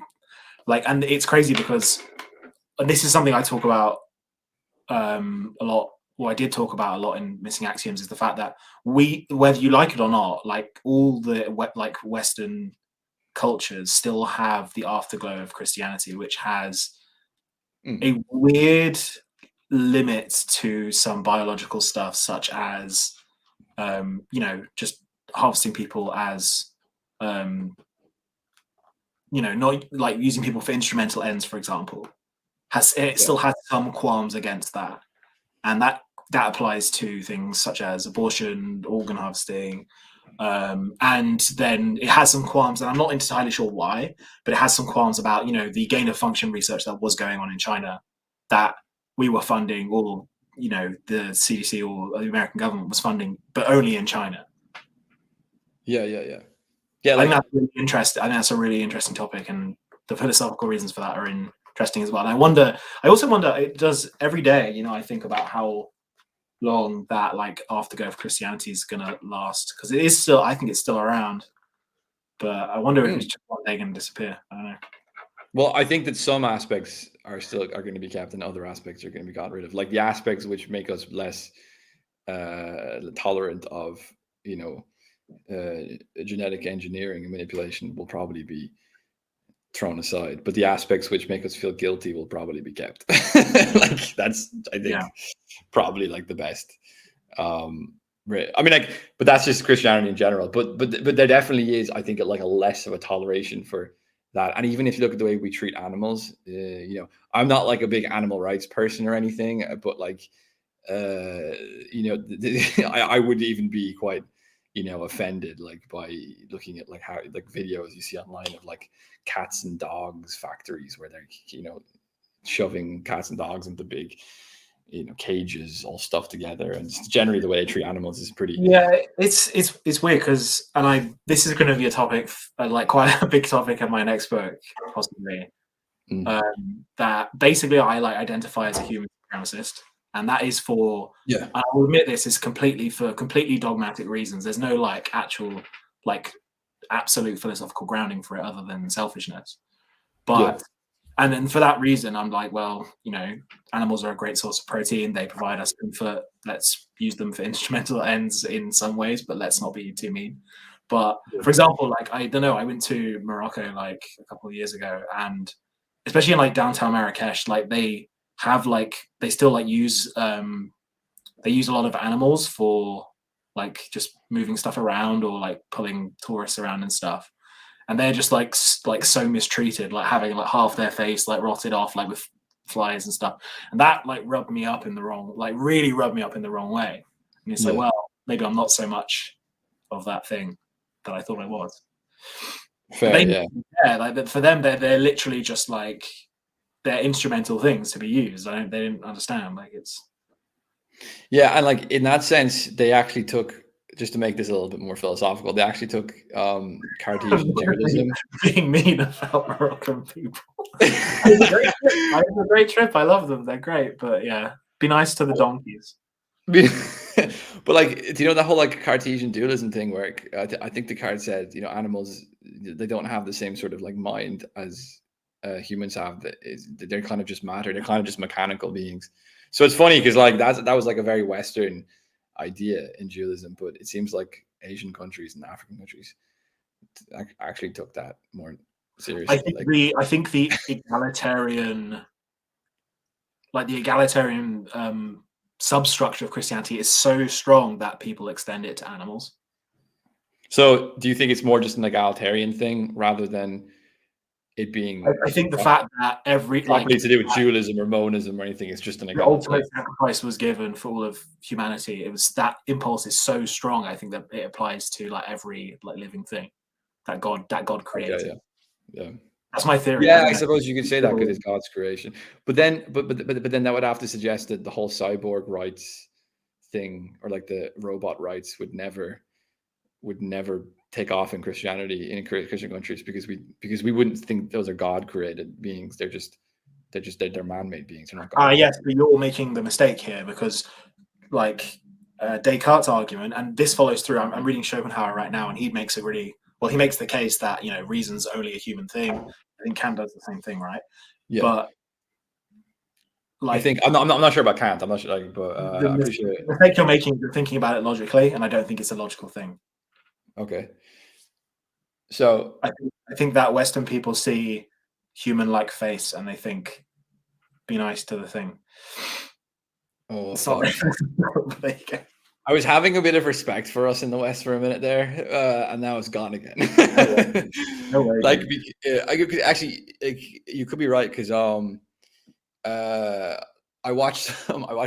S1: like, and it's crazy because, and this is something I talk about a lot. Well, I did talk about a lot in Missing Axioms, is the fact that whether you like it or not, like all the Western cultures still have the afterglow of Christianity, which has a weird limit to some biological stuff, such as just harvesting people as not like using people for instrumental ends, for example. Still has some qualms against that, and that applies to things such as abortion, organ harvesting. And then it has some qualms, and I'm not entirely sure why, but it has some qualms about the gain of function research that was going on in China that we were funding, or the CDC or the American government was funding, but only in China.
S2: Yeah.
S1: I think that's really interesting. I think that's a really interesting topic, and the philosophical reasons for that are interesting as well. And I also wonder, it does every day, I think about how long that afterglow of Christianity is gonna last, because it is still, I think it's still around, but I wonder if it's just one day gonna disappear. I don't know.
S2: Well, I think that some aspects are going to be kept, and other aspects are going to be gotten rid of. Like the aspects which make us less tolerant of genetic engineering and manipulation will probably be thrown aside, but the aspects which make us feel guilty will probably be kept. Like that's, I think, probably like the best. Right. I mean, but that's just Christianity in general. But there definitely is, I think, a less of a toleration for that. And even if you look at the way we treat animals, I'm not like a big animal rights person or anything, but I would even be quite offended by looking at how videos you see online of cats and dogs factories where they're shoving cats and dogs into big cages all stuffed together, and just generally the way they treat animals is pretty
S1: it's weird, because this is going to be a topic, quite a big topic of my next book possibly, that basically I identify as a human supremacist. And that is for, I will admit this is completely dogmatic reasons. There's no actual absolute philosophical grounding for it other than selfishness. But and then for that reason, I'm animals are a great source of protein. They provide us comfort. Let's use them for instrumental ends in some ways, but let's not be too mean. But for example, I don't know, I went to Morocco a couple of years ago, and especially in downtown Marrakesh, they have they still use they use a lot of animals for just moving stuff around, or pulling tourists around and stuff, and they're just so mistreated, having half their face rotted off with flies and stuff, and that rubbed me up in the wrong, really rubbed me up in the wrong way. And it's well, maybe I'm not so much of that thing that I thought I was.
S2: Fair,
S1: for them, they're literally just they're instrumental things to be used. They didn't understand. It's
S2: and in that sense, they actually took just to make this a little bit more philosophical, they actually took Cartesian dualism.
S1: Being mean about Moroccan people. It's a great trip. I love them. They're great. But yeah, be nice to the donkeys.
S2: But like, do you know that whole like Cartesian dualism thing where I think Descartes said, you know, animals, they don't have the same sort of like mind as humans have. They're kind of just matter. They're kind of just mechanical beings. So it's funny because like that was like a very Western idea in dualism, but it seems like Asian countries and African countries actually took that more seriously.
S1: I think the egalitarian, substructure of Christianity is so strong that people extend it to animals.
S2: So do you think it's more just an egalitarian thing rather than it being?
S1: I think the fact that
S2: to do with dualism or monism or anything, it's just an egalitarian.
S1: The ultimate sacrifice was given for all of humanity. It was that impulse is so strong. I think that it applies to like every like living thing that God created.
S2: Okay, yeah.
S1: That's my theory.
S2: Yeah, I suppose you could say that because it's God's creation. But then that would have to suggest that the whole cyborg rights thing, or like the robot rights, would never take off in Christianity, in Christian countries, because we wouldn't think those are God created beings. They're man-made beings. They're not God.
S1: Yes, but you're making the mistake here because like Descartes' argument, and this follows through. I'm reading Schopenhauer right now, and he makes the case that, you know, reason's only a human thing. I think Kant does the same thing, right?
S2: Yeah.
S1: But like,
S2: I think I'm not sure about Kant. I'm not sure, but I appreciate it.
S1: The mistake you're making, you're thinking about it logically, and I don't think it's a logical thing.
S2: Okay. So
S1: I think that Western people see human-like face and they think, be nice to the thing.
S2: Oh,
S1: sorry. There you go.
S2: I was having a bit of respect for us in the West for a minute there, and now it's gone again.
S1: No way.
S2: Like, I could actually, like, you could be right, because I watch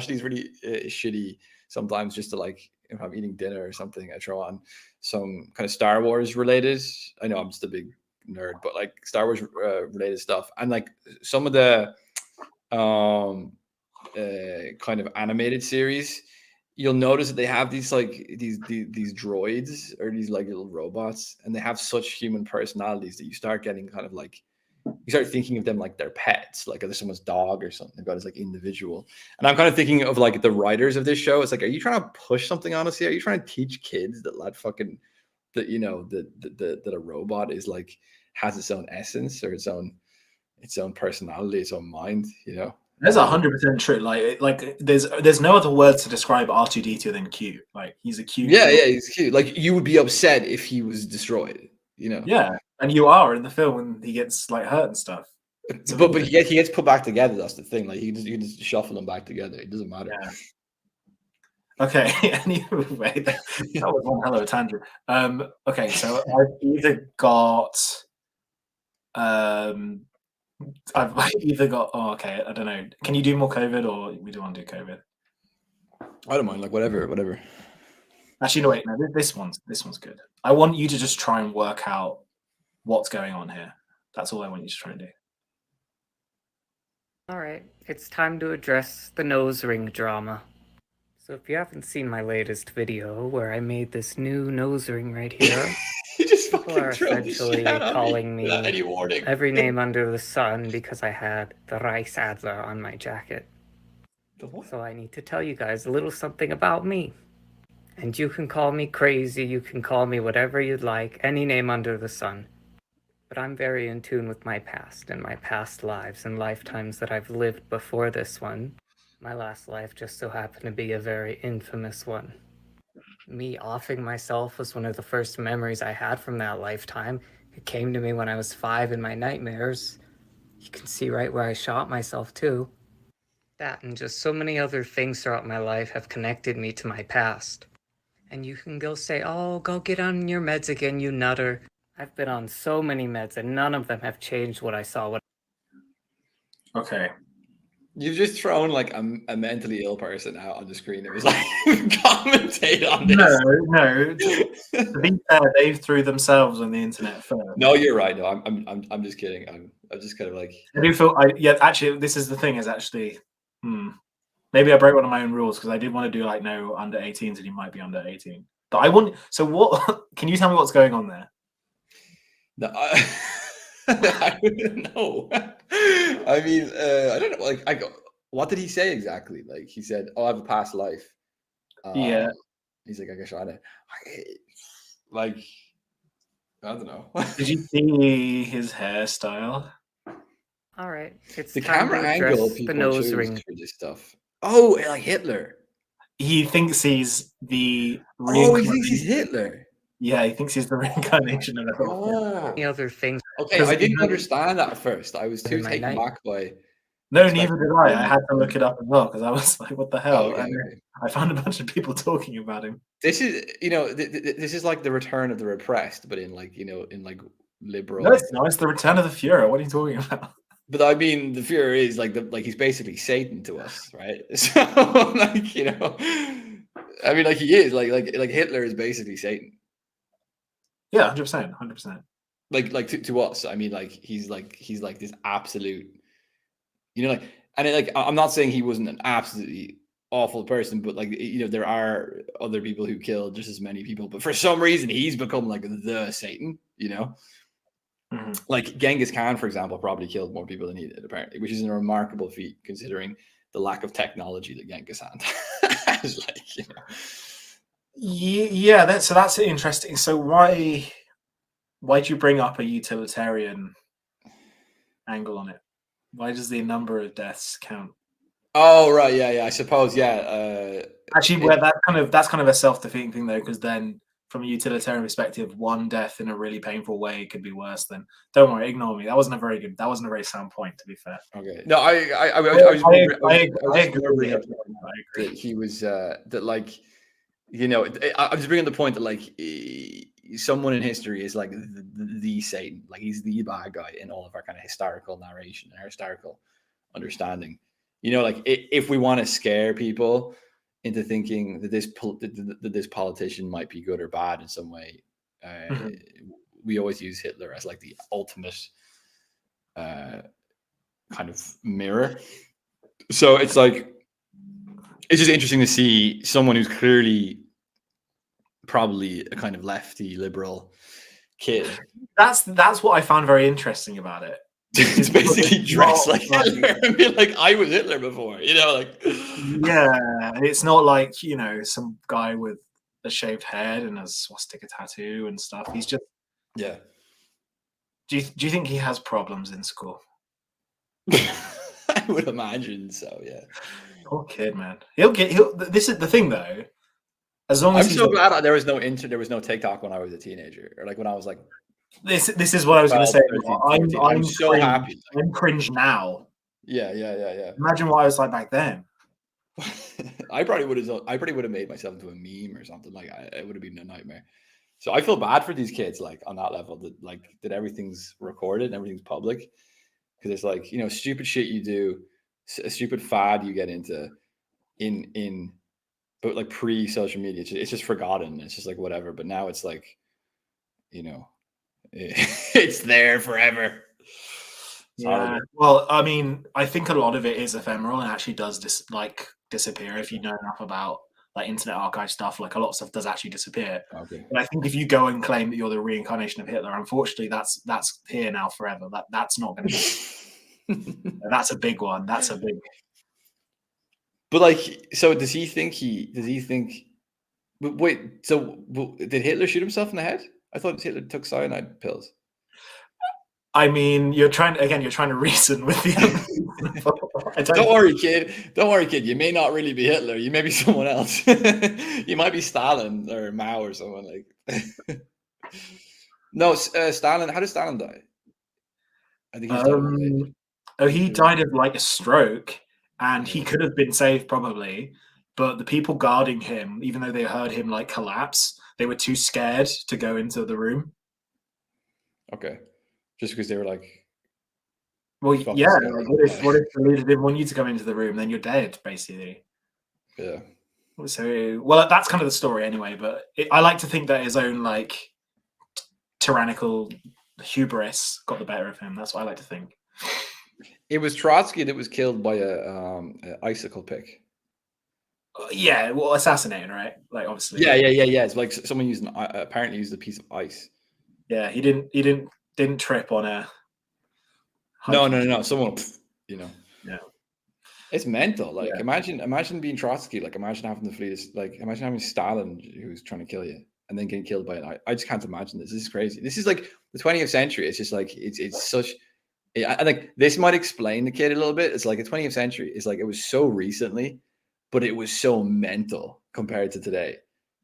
S2: these really shitty sometimes, just to like, if I'm eating dinner or something, I throw on some kind of Star Wars related. I know I'm just a big nerd, but like Star Wars related stuff, and like some of the kind of animated series, you'll notice that they have these like these droids, or these like little robots, and they have such human personalities that you start getting kind of like, you start thinking of them like they're pets, like they're someone's dog or something. They've got as like individual. And I'm kind of thinking of like the writers of this show. It's like, are you trying to push something on us here? Are you trying to teach kids that you know, that a robot is like, has its own essence, or its own personality, its own mind, you know?
S1: That's 100% true. Like there's no other word to describe R2-D2 than cute. Like, he's a cute.
S2: Yeah, he's cute. Like, you would be upset if he was destroyed, you know?
S1: Yeah, and you are in the film when he gets like hurt and stuff.
S2: But he gets put back together. That's the thing. Like, you can just shuffle them back together. It doesn't matter.
S1: Yeah. Okay. Anyway, that was one hell of a tangent. Okay, so I've either got oh, okay, I don't know. Can you do more COVID, or we do want to do COVID?
S2: I don't mind, like whatever.
S1: Actually, no, wait, no, this one's good. I want you to just try and work out what's going on here. That's all I want you to try and do.
S4: All right, it's time to address the nose ring drama. So if you haven't seen my latest video where I made this new nose ring right here, people are essentially calling me every name under the sun because I had the Reincarnated on my jacket. So I need to tell you guys a little something about me. And you can call me crazy, you can call me whatever you'd like, any name under the sun. But I'm very in tune with my past and my past lives and lifetimes that I've lived before this one. My last life just so happened to be a very infamous one. Me offing myself was one of the first memories I had from that lifetime. It came to me when I was 5 in my nightmares. You can see right where I shot myself too. That and just so many other things throughout my life have connected me to my past. And you can go say, oh, go get on your meds again, you nutter. I've been on so many meds and none of them have changed what I saw.
S1: Okay.
S2: You've just thrown like a mentally ill person out on the screen. It was like, commentate on this.
S1: No. To be fair, they threw themselves on the internet first.
S2: No, you're right. No, I'm just kidding. I'm just kind of like.
S1: I do feel. Actually, this is the thing. Is actually, maybe I broke one of my own rules because I did want to do like no under 18s, and you might be under 18. But I want. So what? Can you tell me what's going on there?
S2: No, I wouldn't know. I mean, I don't know. Like, what did he say exactly? Like, he said, "Oh, I have a past life."
S1: Yeah.
S2: He's like, I guess I like, I don't know.
S1: Did you see his hairstyle?
S4: All right, it's
S2: The
S4: time
S2: camera
S4: to
S2: angle
S4: address the
S2: people
S4: nose
S2: choose
S4: ring.
S2: for this stuff. Oh, like Hitler.
S1: He thinks he's the
S2: Oh, he thinks
S1: reincarnation.
S2: he's Hitler.
S1: Yeah, he thinks he's the reincarnation of a
S2: Oh.
S4: Any other things?
S2: Okay, I didn't understand that at first. I was too taken back by.
S1: No, neither
S2: expecting
S1: did I. I had to look it up as well because I was like, "What the hell?"
S2: Oh, okay,
S1: And
S2: okay.
S1: I found a bunch of people talking about him.
S2: This is, this is like the return of the repressed, but in like, in like liberal.
S1: No, it's not. It's the return of the Fuhrer. What are you talking about?
S2: But I mean, the Fuhrer is like he's basically Satan to us, right? So like, I mean, like he is like Hitler is basically Satan.
S1: Yeah, 100%, 100%.
S2: Like to us, I mean, like he's like this absolute, like, and like I'm not saying he wasn't an absolutely awful person, but like there are other people who killed just as many people, but for some reason he's become like the Satan,
S1: Mm-hmm.
S2: Like Genghis Khan, for example, probably killed more people than he did, apparently, which is a remarkable feat considering the lack of technology that Genghis Khan has. Like,
S1: Yeah, that's interesting. So why'd you bring up a utilitarian angle on it? Why does the number of deaths count?
S2: Oh, right, yeah, I suppose, yeah.
S1: Actually, that's kind of a self-defeating thing though, because then from a utilitarian perspective, one death in a really painful way could be worse than. Don't worry, ignore me. That wasn't a very sound point, to be fair.
S2: Okay, no, I agree that he was that, like, I was bringing the point that, like, someone in history is like the Satan, like he's the bad guy in all of our kind of historical narration and our historical understanding. Like if we want to scare people into thinking that this politician might be good or bad in some way, we always use Hitler as like the ultimate kind of mirror. So it's like, it's just interesting to see someone who's clearly probably a kind of lefty liberal kid.
S1: That's what I found very interesting about it.
S2: It's basically dressed like Hitler. I mean, like, I was Hitler before, like.
S1: Yeah, it's not like, some guy with a shaved head and a swastika tattoo and stuff. He's just.
S2: Yeah.
S1: Do you think he has problems in school?
S2: I would imagine so, yeah.
S1: Poor kid, man. This is the thing though. As long as
S2: I'm so glad there was no TikTok when I was a teenager, or like when I was like.
S1: This is what I was going to say.
S2: 13, 14. I'm so happy.
S1: I'm cringe now.
S2: Yeah.
S1: Imagine what I was like back then.
S2: I probably would have made myself into a meme or something. Like, it would have been a nightmare. So I feel bad for these kids, like on that level, that everything's recorded and everything's public, because it's like, stupid shit you do, a stupid fad you get into, but like pre-social media, it's just forgotten. It's just like whatever. But now it's like, it's there forever.
S1: Yeah. Well, I mean, I think a lot of it is ephemeral and actually does disappear if you know enough about like Internet Archive stuff. Like, a lot of stuff does actually disappear.
S2: Okay.
S1: But I think if you go and claim that you're the reincarnation of Hitler, unfortunately, that's here now forever. That's not going to be. That's a big one. That's a big.
S2: But like, so does he think? But wait, so did Hitler shoot himself in the head? I thought Hitler took cyanide pills.
S1: I mean, you're trying to reason with the.
S2: Don't worry, kid. You may not really be Hitler. You may be someone else. You might be Stalin or Mao or someone like. No, Stalin. How did Stalin die? I think
S1: he died of like a stroke, and he could have been saved probably, but the people guarding him, even though they heard him like collapse, they were too scared to go into the room.
S2: Okay. Just because they were like,
S1: well, yeah. Like, what if the leader didn't want you to come into the room? Then you're dead, basically.
S2: Yeah.
S1: So, well, that's kind of the story anyway. But I like to think that his own like tyrannical hubris got the better of him. That's what I like to think.
S2: It was Trotsky that was killed by a icicle pick.
S1: Yeah, well, assassinating, right? Like obviously.
S2: Yeah. It's like someone apparently used a piece of ice.
S1: Yeah, he didn't trip on a.
S2: No. Someone, you know.
S1: Yeah.
S2: It's mental. Like
S1: Yeah.
S2: imagine being Trotsky. Like imagine having to flee this. Like imagine having Stalin who's trying to kill you and then getting killed by it. I just can't imagine this. This is crazy. This is like the 20th century. It's just like it's such. I think this might explain the kid a little bit. It's like the 20th century. It's like it was so recently, but it was so mental compared to today.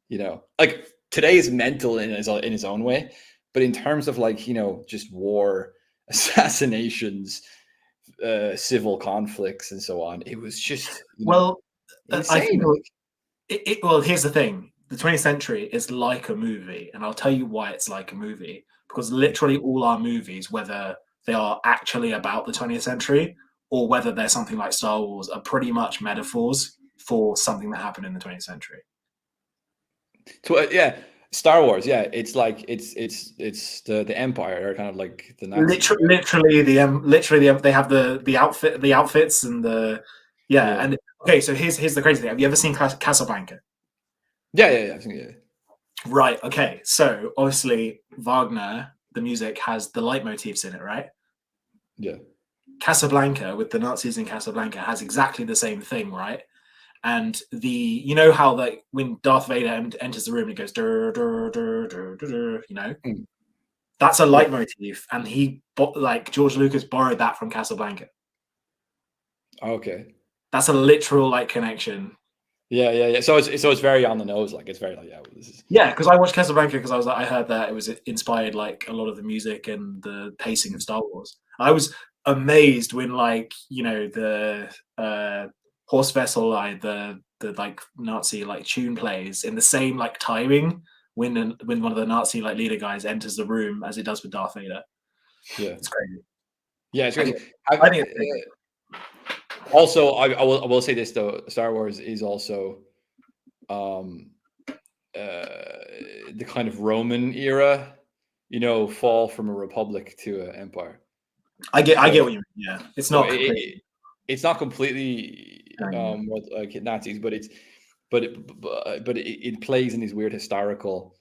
S2: You know, like today is mental in its own way, but in terms of like just war, assassinations, civil conflicts and so on, it was just insane.
S1: I think well, here's the thing: the 20th century is like a movie, and I'll tell you why it's like a movie. Because literally all our movies, whether they are actually about the 20th century or whether they're something like Star Wars, are pretty much metaphors for something that happened in the 20th century.
S2: Yeah, Star Wars. Yeah, it's like it's the Empire, or kind of like the Nazis.
S1: Literally they have the outfits and the and okay. So here's the crazy thing. Have you ever seen Casablanca?
S2: Yeah. I think yeah.
S1: Right. Okay. So obviously Wagner, the music has the leitmotifs in it, right?
S2: Yeah.
S1: Casablanca with the Nazis in Casablanca has exactly the same thing, right? And how like when Darth Vader enters the room, it goes dur, dur, dur, dur, dur, that's a leitmotif, and George Lucas borrowed that from Casablanca.
S2: Okay.
S1: That's a literal connection.
S2: Yeah. So it's very on the nose. Like it's very like this is.
S1: Yeah, because I watched Casablanca because I heard that it was inspired like a lot of the music and the pacing of Star Wars. I was amazed when the horse vessel the like Nazi like tune plays in the same like timing when one of the Nazi like leader guys enters the room as it does with Darth Vader.
S2: Yeah,
S1: it's crazy.
S2: Yeah, it's crazy.
S1: I think it's
S2: also, I will say this though: Star Wars is also the kind of Roman era, fall from a republic to an empire.
S1: I get what you mean. Yeah, it's not.
S2: It's not completely like Nazis, but it plays in these weird historical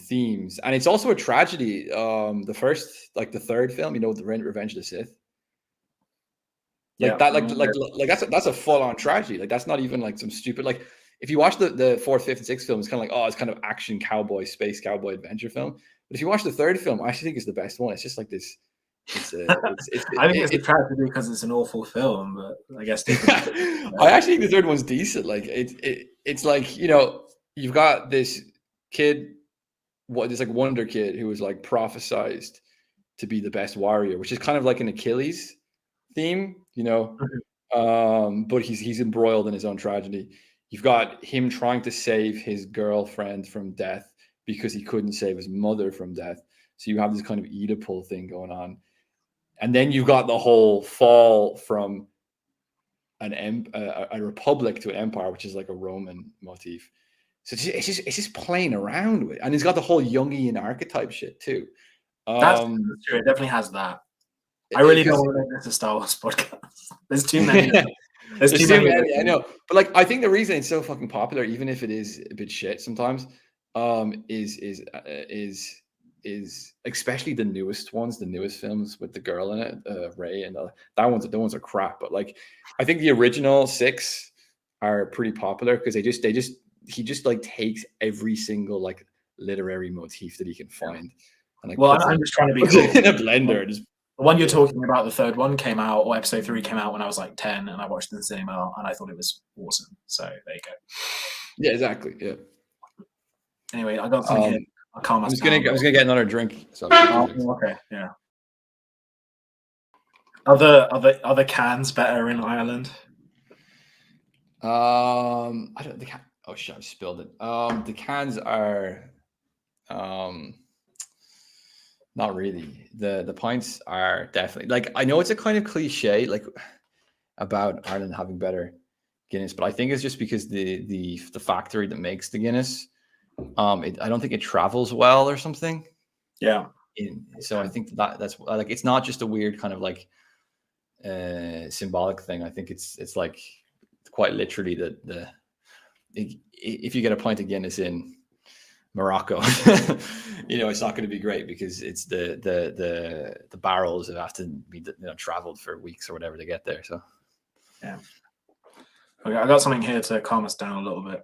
S2: themes, and it's also a tragedy. The third film, the Revenge of the Sith. That's a full on tragedy. Like that's not even like some stupid like. If you watch the fourth, fifth, and sixth film, it's kind of like, it's kind of action cowboy, space cowboy adventure film. But if you watch the third film, I actually think it's the best one. It's just like this.
S1: I think it's a tragedy because it's an awful film, but I guess
S2: I actually think the third one's decent. Like it's like you've got this kid, this like wonder kid who was like prophesized to be the best warrior, which is kind of like an Achilles theme, but he's embroiled in his own tragedy. You've got him trying to save his girlfriend from death because he couldn't save his mother from death. So you have this kind of Oedipal thing going on. And then you've got the whole fall from a republic to an empire, which is like a Roman motif. So it's just playing around with it. And he's got the whole Jungian archetype shit too.
S1: That's true. It definitely has that. I really don't want to make this a Star Wars podcast. There's too many. There's too many.
S2: I know. But like I think the reason it's so fucking popular, even if it is a bit shit sometimes, is especially the newest films with the girl in it, Rey, and the ones are crap. But like, I think the original 6 are pretty popular because he just like takes every single like literary motif that he can find. And like,
S1: I'm just trying to be cool.
S2: in a blender.
S1: The one you're talking about, the third one came out, or episode 3 came out when I was like 10, and I watched it in the cinema, and I thought it was awesome. So there you go.
S2: Yeah, exactly. Yeah.
S1: Anyway, I got something here.
S2: I was gonna get another drink. So
S1: okay, yeah. Other cans better in Ireland?
S2: I don't. Oh shit! I spilled it. The cans are, not really. The pints are definitely like. I know it's a kind of cliche like about Ireland having better Guinness, but I think it's just because the factory that makes the Guinness. I don't think it travels well or something.
S1: Yeah.
S2: So I think that's like it's not just a weird kind of like symbolic thing. I think it's like quite literally if you get a pint of Guinness in Morocco, it's not going to be great because it's the barrels that have to be traveled for weeks or whatever to get there. So
S1: yeah. Okay, I got something here to calm us down a little bit.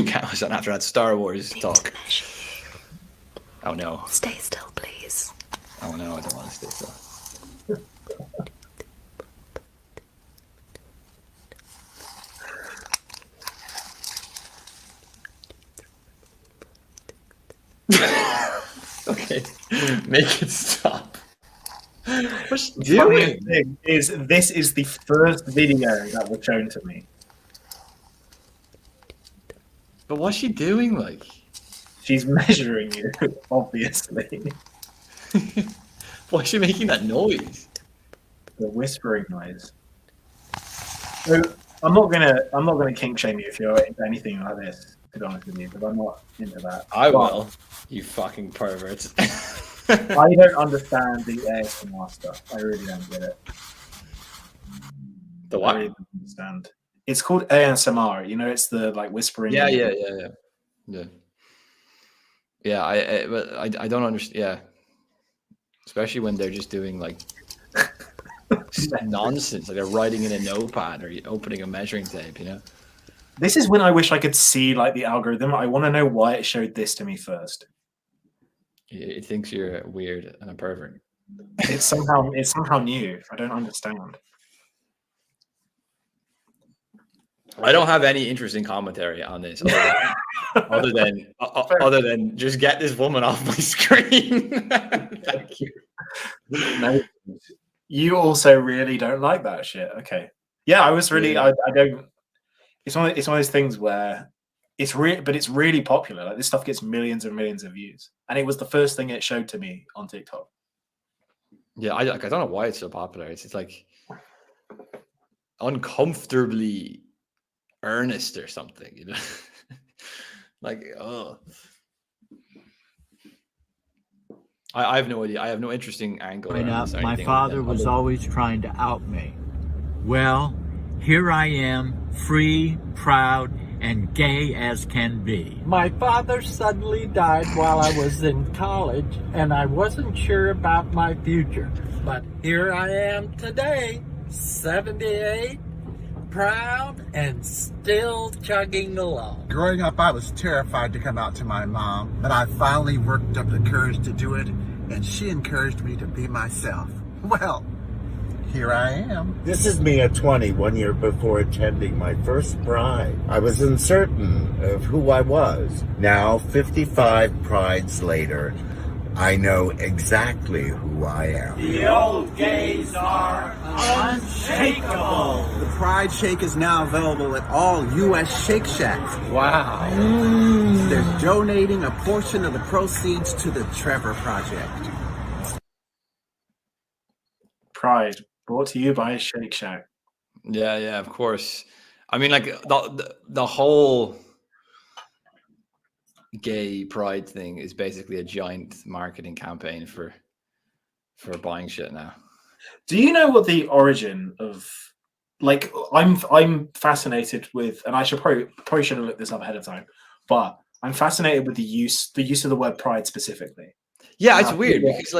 S2: Calm us down after that Star Wars talk. Oh no!
S5: Stay still, please.
S2: Oh no! I don't want to stay still. Okay, make it stop. What's
S1: the funniest thing is this is the first video that was shown to me.
S2: But what's she doing? Like,
S1: she's measuring you, obviously.
S2: Why is she making that noise?
S1: The whispering noise. So I'm not gonna kink shame you if you're into anything like this, to be honest with you, because I'm not into that.
S2: I will. You fucking perverts.
S1: I don't understand the ASMR stuff. I really don't get it.
S2: The what?
S1: I really don't understand. It's called ASMR. It's the like whispering.
S2: Yeah. I don't understand. Yeah, especially when they're just doing like nonsense, like they're writing in a notepad or opening a measuring tape.
S1: This is when I wish I could see like the algorithm. I want to know why it showed this to me first.
S2: It thinks you're weird and a pervert.
S1: It's somehow new. I don't understand.
S2: I don't have any interesting commentary on this, other than just get this woman off my screen. Thank you.
S1: No, you also really don't like that shit. Okay, yeah, I was really. I don't. It's one of those things where it's really popular. Like this stuff gets millions and millions of views, and it was the first thing it showed to me on TikTok.
S2: Yeah, I don't know why it's so popular. It's like uncomfortably earnest or something, like, oh, I have no idea. I have no interesting angle.
S6: My father was always trying to out me. Well, here I am, free, proud, and gay as can be. My father suddenly died while I was in college, and I wasn't sure about my future. But here I am today, 78, proud, and still chugging along.
S7: Growing up, I was terrified to come out to my mom, but I finally worked up the courage to do it, and she encouraged me to be myself. Well, here I am.
S8: This is me at 20, 1 year before attending my first Pride. I was uncertain of who I was. Now, 55 Prides later, I know exactly who I am.
S6: The old gays are unshakable.
S7: The Pride Shake is now available at all U.S. Shake Shacks.
S6: Wow.
S7: They're donating a portion of the proceeds to the Trevor Project.
S1: Pride, brought to you by Shake Shack.
S2: Yeah, of course. I mean, like the whole gay pride thing is basically a giant marketing campaign for buying shit now.
S1: Do you know what the origin of, like, I'm fascinated with, and I should probably should have looked this up ahead of time, but I'm fascinated with the use of the word pride specifically.
S2: Yeah, it's weird because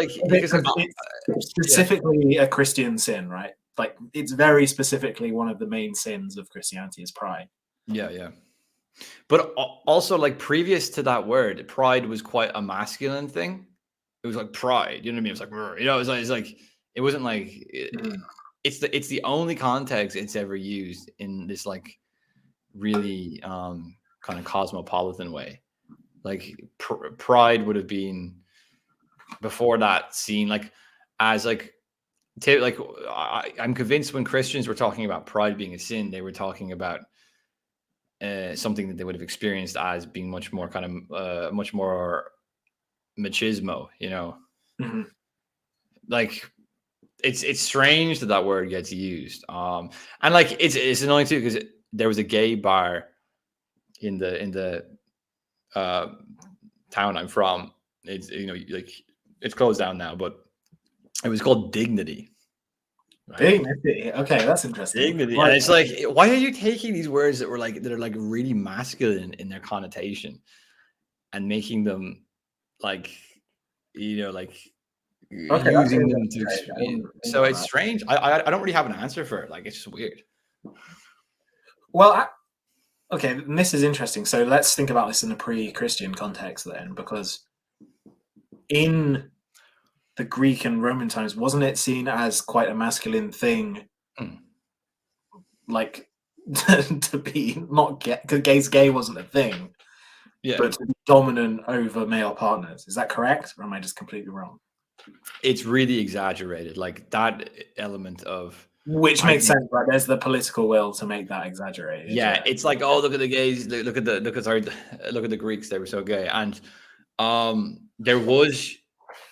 S1: it's specifically a Christian sin, right? Like it's very specifically one of the main sins of Christianity is pride.
S2: Yeah. But also, like, previous to that word, pride was quite a masculine thing. It was like pride, you know what I mean? It was like, it wasn't like it's the only context it's ever used in this like really kind of cosmopolitan way. Like pride would have been before that seen like as like I'm convinced when Christians were talking about pride being a sin, they were talking about something that they would have experienced as being much more kind of much more machismo, you know.
S1: Mm-hmm.
S2: Like it's strange that word gets used, and like it's annoying too because there was a gay bar in the town I'm from. It's like it's closed down now, but it was called Dignity. Right?
S1: Dignity. Okay, that's interesting.
S2: Dignity. And it's like, why are you taking these words that are like really masculine in their connotation and making them like, like using them to so it's strange. I don't really have an answer for it. Like, it's just weird.
S1: Well, okay, and this is interesting. So let's think about this in a pre-Christian context then, because in the Greek and Roman times, wasn't it seen as quite a masculine thing, like to be not gay, because gay wasn't a thing, but to be dominant over male partners? Is that correct, or am I just completely wrong?
S2: It's really exaggerated, like that element of
S1: which makes sense, right? There's the political will to make that exaggerated.
S2: Yeah, it's like, oh, look at the gays, look at the Greeks, they were so gay. And there was,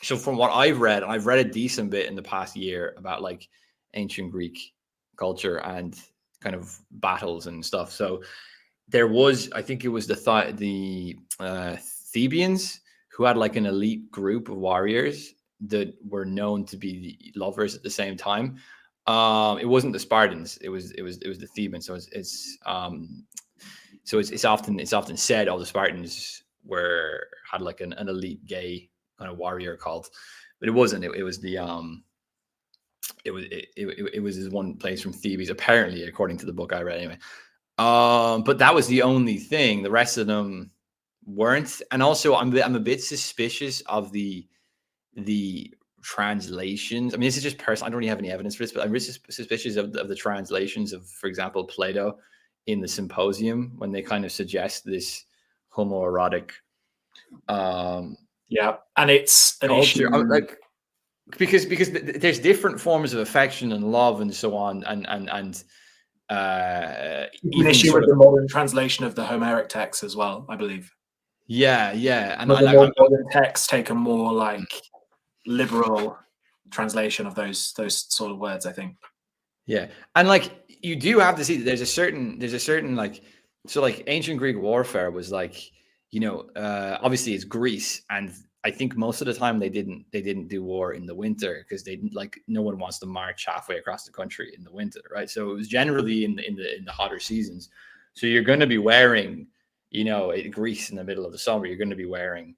S2: so from what I've read a decent bit in the past year about like ancient Greek culture and kind of battles and stuff. So there was, I think it was the Thebians who had like an elite group of warriors that were known to be lovers at the same time. It wasn't the Spartans. It was the Thebans. So it's often said, oh, the Spartans had like an elite gay kind of warrior cult, but it wasn't. It was this one place from Thebes, apparently, according to the book I read anyway. But that was the only thing. The rest of them weren't. And also, I'm a bit suspicious of the translations. I mean, this is just personal. I don't really have any evidence for this, but I'm really suspicious of the translations of, for example, Plato in the Symposium, when they kind of suggest this homoerotic
S1: and it's an
S2: culture.
S1: issue,
S2: like because there's different forms of affection and love and so on, and
S1: an issue with the modern translation of the Homeric text as well, I believe.
S2: And
S1: the modern texts take a more like liberal translation of those sort of words, I think.
S2: And like, you do have to see that there's a certain like, so like ancient Greek warfare was like, obviously it's Greece, and I think most of the time they didn't do war in the winter because they didn't, like, no one wants to march halfway across the country in the winter, right? So it was generally in the hotter seasons. So you're going to be wearing, Greece in the middle of the summer, you're going to be wearing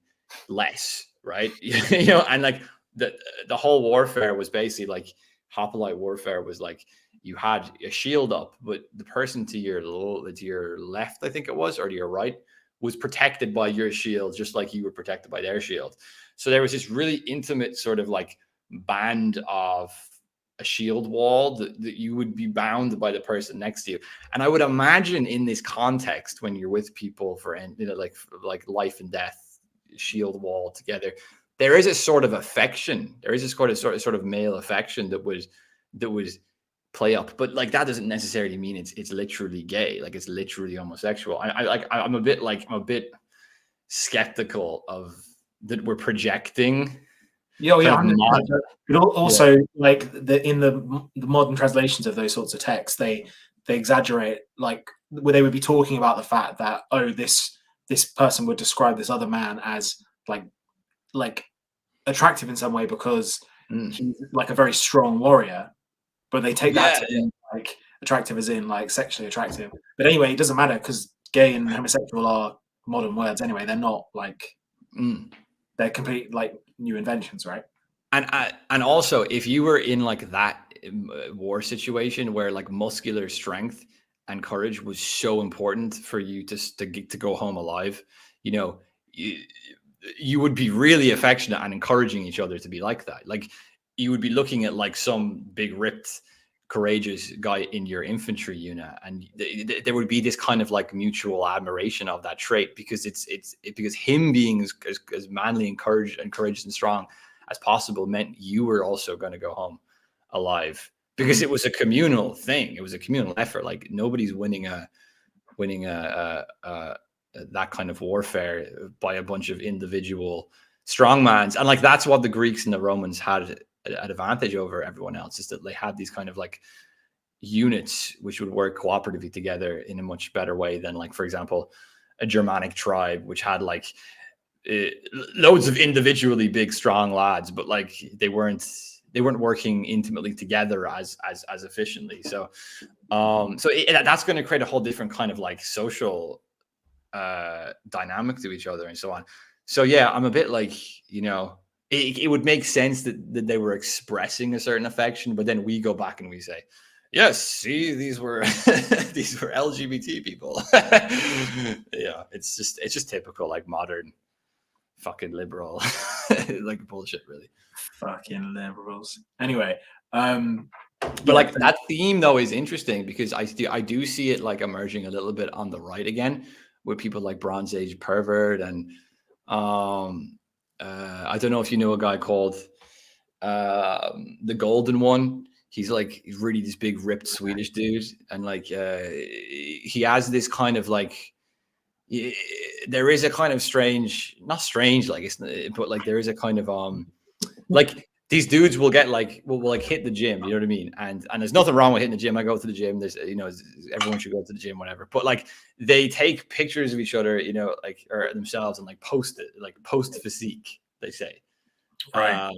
S2: less, right? And like the whole warfare was basically like, hoplite warfare was like, you had a shield up, but the person to your left, I think it was, or to your right, was protected by your shield, just like you were protected by their shield. So there was this really intimate sort of like band of a shield wall that you would be bound by the person next to you. And I would imagine in this context, when you're with people for, like life and death, shield wall together, there is a sort of affection. There is a sort of male affection that would play up, but like that doesn't necessarily mean it's literally gay, like it's literally homosexual. I'm a bit skeptical of that we're projecting.
S1: But also like in the modern translations of those sorts of texts, they exaggerate, like where they would be talking about the fact that, oh, this person would describe this other man as like attractive in some way because he's like a very strong warrior. But they take that to be like attractive as in like sexually attractive. But anyway, it doesn't matter because gay and homosexual are modern words anyway. They're not like they're complete like new inventions, right?
S2: And also, if you were in like that war situation where like muscular strength and courage was so important for you to go home alive, you would be really affectionate and encouraging each other to be like that. Like, you would be looking at like some big ripped courageous guy in your infantry unit, and there would be this kind of like mutual admiration of that trait, because because him being as manly and courageous and strong as possible meant you were also going to go home alive, because it was a communal thing. It was a communal effort. Like, nobody's winning that kind of warfare by a bunch of individual strongmans. And like, that's what the Greeks and the Romans had an advantage over everyone else, is that they had these kind of like units which would work cooperatively together in a much better way than, like, for example, a Germanic tribe which had like loads of individually big strong lads, but like they weren't they weren't working intimately together as efficiently. So that's going to create a whole different kind of like social dynamic to each other and so on. So yeah, I'm a bit like, you know, it would make sense that they were expressing a certain affection, but then we go back and we say, yes, see, these were these were LGBT people. Yeah, it's just typical like modern fucking liberal like bullshit, really.
S1: Fucking liberals. Anyway,
S2: but like that theme though is interesting because I do see it like emerging a little bit on the right again with people like Bronze Age Pervert and I don't know if you know a guy called the Golden One. He's really this big ripped Swedish dude, and like he has this kind of like there is a kind of strange, not strange, like it's, but like there is a kind of like these dudes will get like will like hit the gym, you know what I mean? And there's nothing wrong with hitting the gym. I go to the gym. There's, you know, everyone should go to the gym, whatever. But like they take pictures of each other, you know, like or themselves and like post it, like post physique, they say.
S1: Right.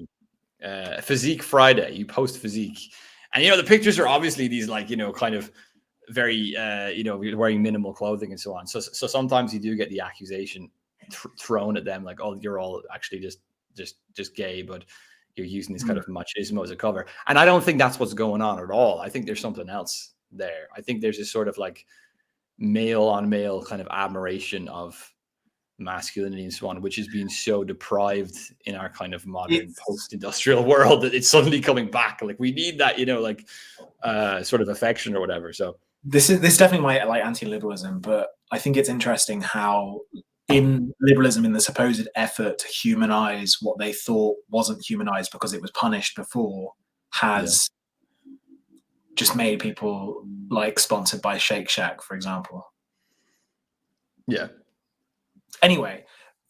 S2: Physique Friday, you post physique, and you know the pictures are obviously these like, you know, kind of very you know, wearing minimal clothing and so on. So sometimes you do get the accusation thrown at them like, oh, you're all actually just gay, but you're using this kind of machismo as a cover. And I don't think that's what's going on at all. I think there's something else there. I think there's this sort of like male on male kind of admiration of masculinity and so on, which is being so deprived in our kind of modern post-industrial world that it's suddenly coming back. Like we need that, you know, like sort of affection or whatever. So
S1: this definitely might like anti-liberalism, but I think it's interesting how in liberalism, in the supposed effort to humanize what they thought wasn't humanized because it was punished before, has just made people like sponsored by Shake Shack, for example.
S2: Yeah.
S1: Anyway,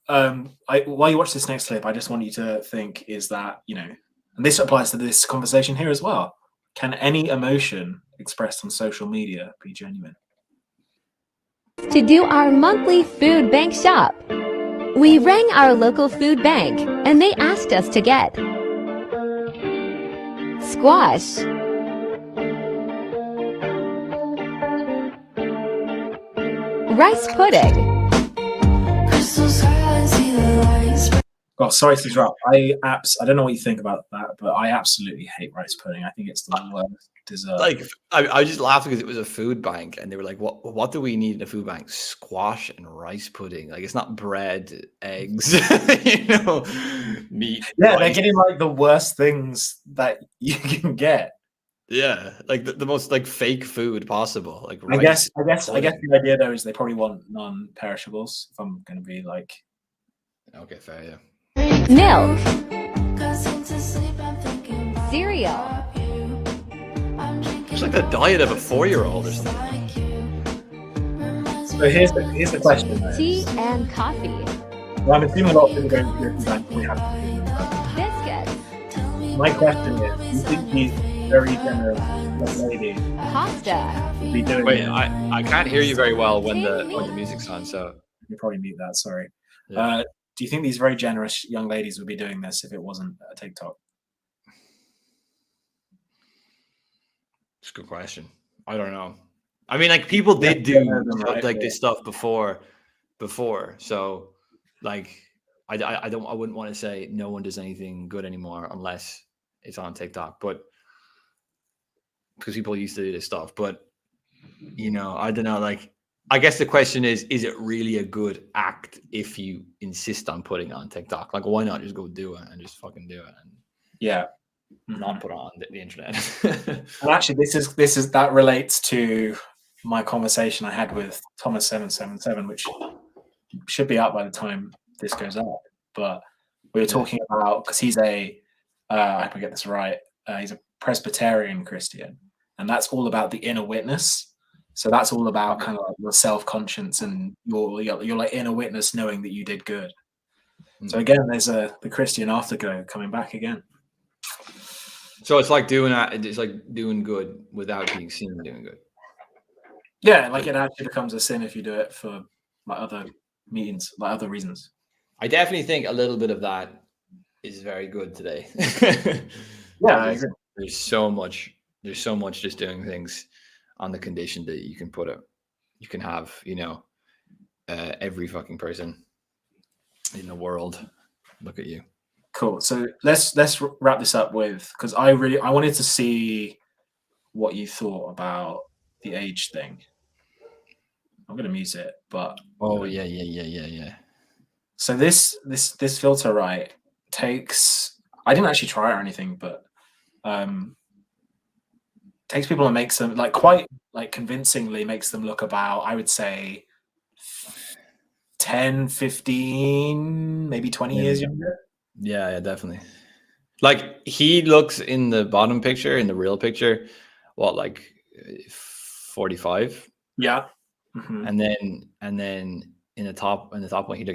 S1: while you watch this next clip, I just want you to think is that, you know, and this applies to this conversation here as well. Can any emotion expressed on social media be genuine?
S5: To do our monthly food bank shop. We rang our local food bank and they asked us to get squash, rice pudding,
S1: Oh, sorry to interrupt. I don't know what you think about that, but I absolutely hate rice pudding. I think it's the worst dessert.
S2: Like I just laughed because it was a food bank and they were like, what do we need in a food bank? Squash and rice pudding. Like it's not bread, eggs, you know, meat.
S1: Yeah,
S2: rice.
S1: they're getting like the worst things that you can get.
S2: Yeah, like the most like fake food possible. Like
S1: I guess the idea though is they probably want non-perishables. If I'm going to be like,
S2: okay, fair, yeah.
S5: milk, cereal.
S2: It's like the diet of a 4-year-old or something.
S1: So here's the question. Though.
S5: Tea and coffee.
S1: Well, I'm assuming a lot of people going to the bank we have
S5: Biscuits.
S1: My question is, do you think these very generous young lady
S5: Pasta.
S1: be doing?
S2: Wait, I can't hear you very well when the music's on. So
S1: you probably mute that. Sorry.
S2: Yeah.
S1: Do you think these very generous young ladies would be doing this if it wasn't a TikTok?
S2: It's a good question. I don't know. I mean, like people did do like this stuff before. So, like, I wouldn't want to say no one does anything good anymore unless it's on TikTok. But because people used to do this stuff, but you know, I don't know. Like, I guess the question is it really a good act if you insist on putting it on TikTok? Like, why not just go do it and just fucking do it? And
S1: yeah.
S2: Not put on the internet.
S1: And actually, this is that relates to my conversation I had with Thomas777, which should be out by the time this goes out. But we were talking about, because he's I hope I get this right, he's a Presbyterian Christian, and that's all about the inner witness. So that's all about kind of like your self-conscience and your like inner witness knowing that you did good. So again, there's the Christian afterglow coming back again.
S2: So it's like doing that. It's like doing good without being seen doing good.
S1: Yeah, like it actually becomes a sin if you do it for like other means, like other reasons.
S2: I definitely think a little bit of that is very good today.
S1: Yeah, I agree.
S2: There's so much just doing things on the condition that you can have, every fucking person in the world look at you.
S1: Cool. So let's wrap this up with, because I wanted to see what you thought about the age thing. I'm gonna mute it, but
S2: yeah.
S1: So this filter, right, takes, I didn't actually try it or anything, but takes people and makes them like quite like convincingly makes them look about, I would say 10, 15, maybe 20 years younger.
S2: Yeah, definitely. Like he looks in the bottom picture, in the real picture, what, like 45?
S1: Yeah. Mm-hmm.
S2: And then in the top one,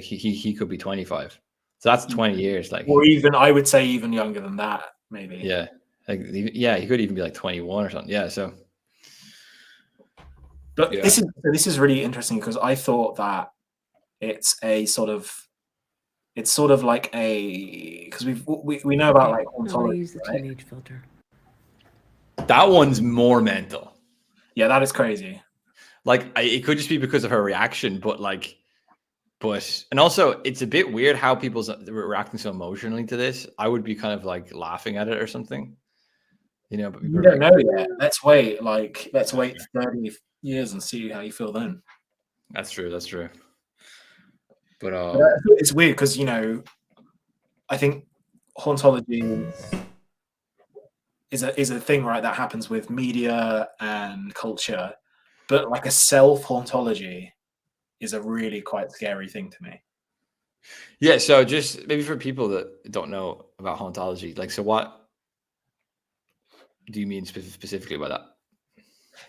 S2: he could be 25. So that's 20 years, like,
S1: or even, I would say even younger than that, maybe.
S2: Yeah, like, yeah, he could even be like 21 or something. Yeah, so.
S1: But this is really interesting, because I thought that it's sort of like a, because we know about like ontology,
S4: use the teenage filter.
S2: That one's more mental.
S1: Yeah, that is crazy.
S2: Like, it could just be because of her reaction, and also it's a bit weird how people's reacting so emotionally to this. I would be kind of like laughing at it or something, but
S1: you don't know yet. Let's wait 30 years and see how you feel then.
S2: That's true. But
S1: it's weird because I think hauntology is a thing, right, that happens with media and culture, but like a self-hauntology is a really quite scary thing to me.
S2: Yeah, so just maybe for people that don't know about hauntology, like, so what do you mean specifically by that?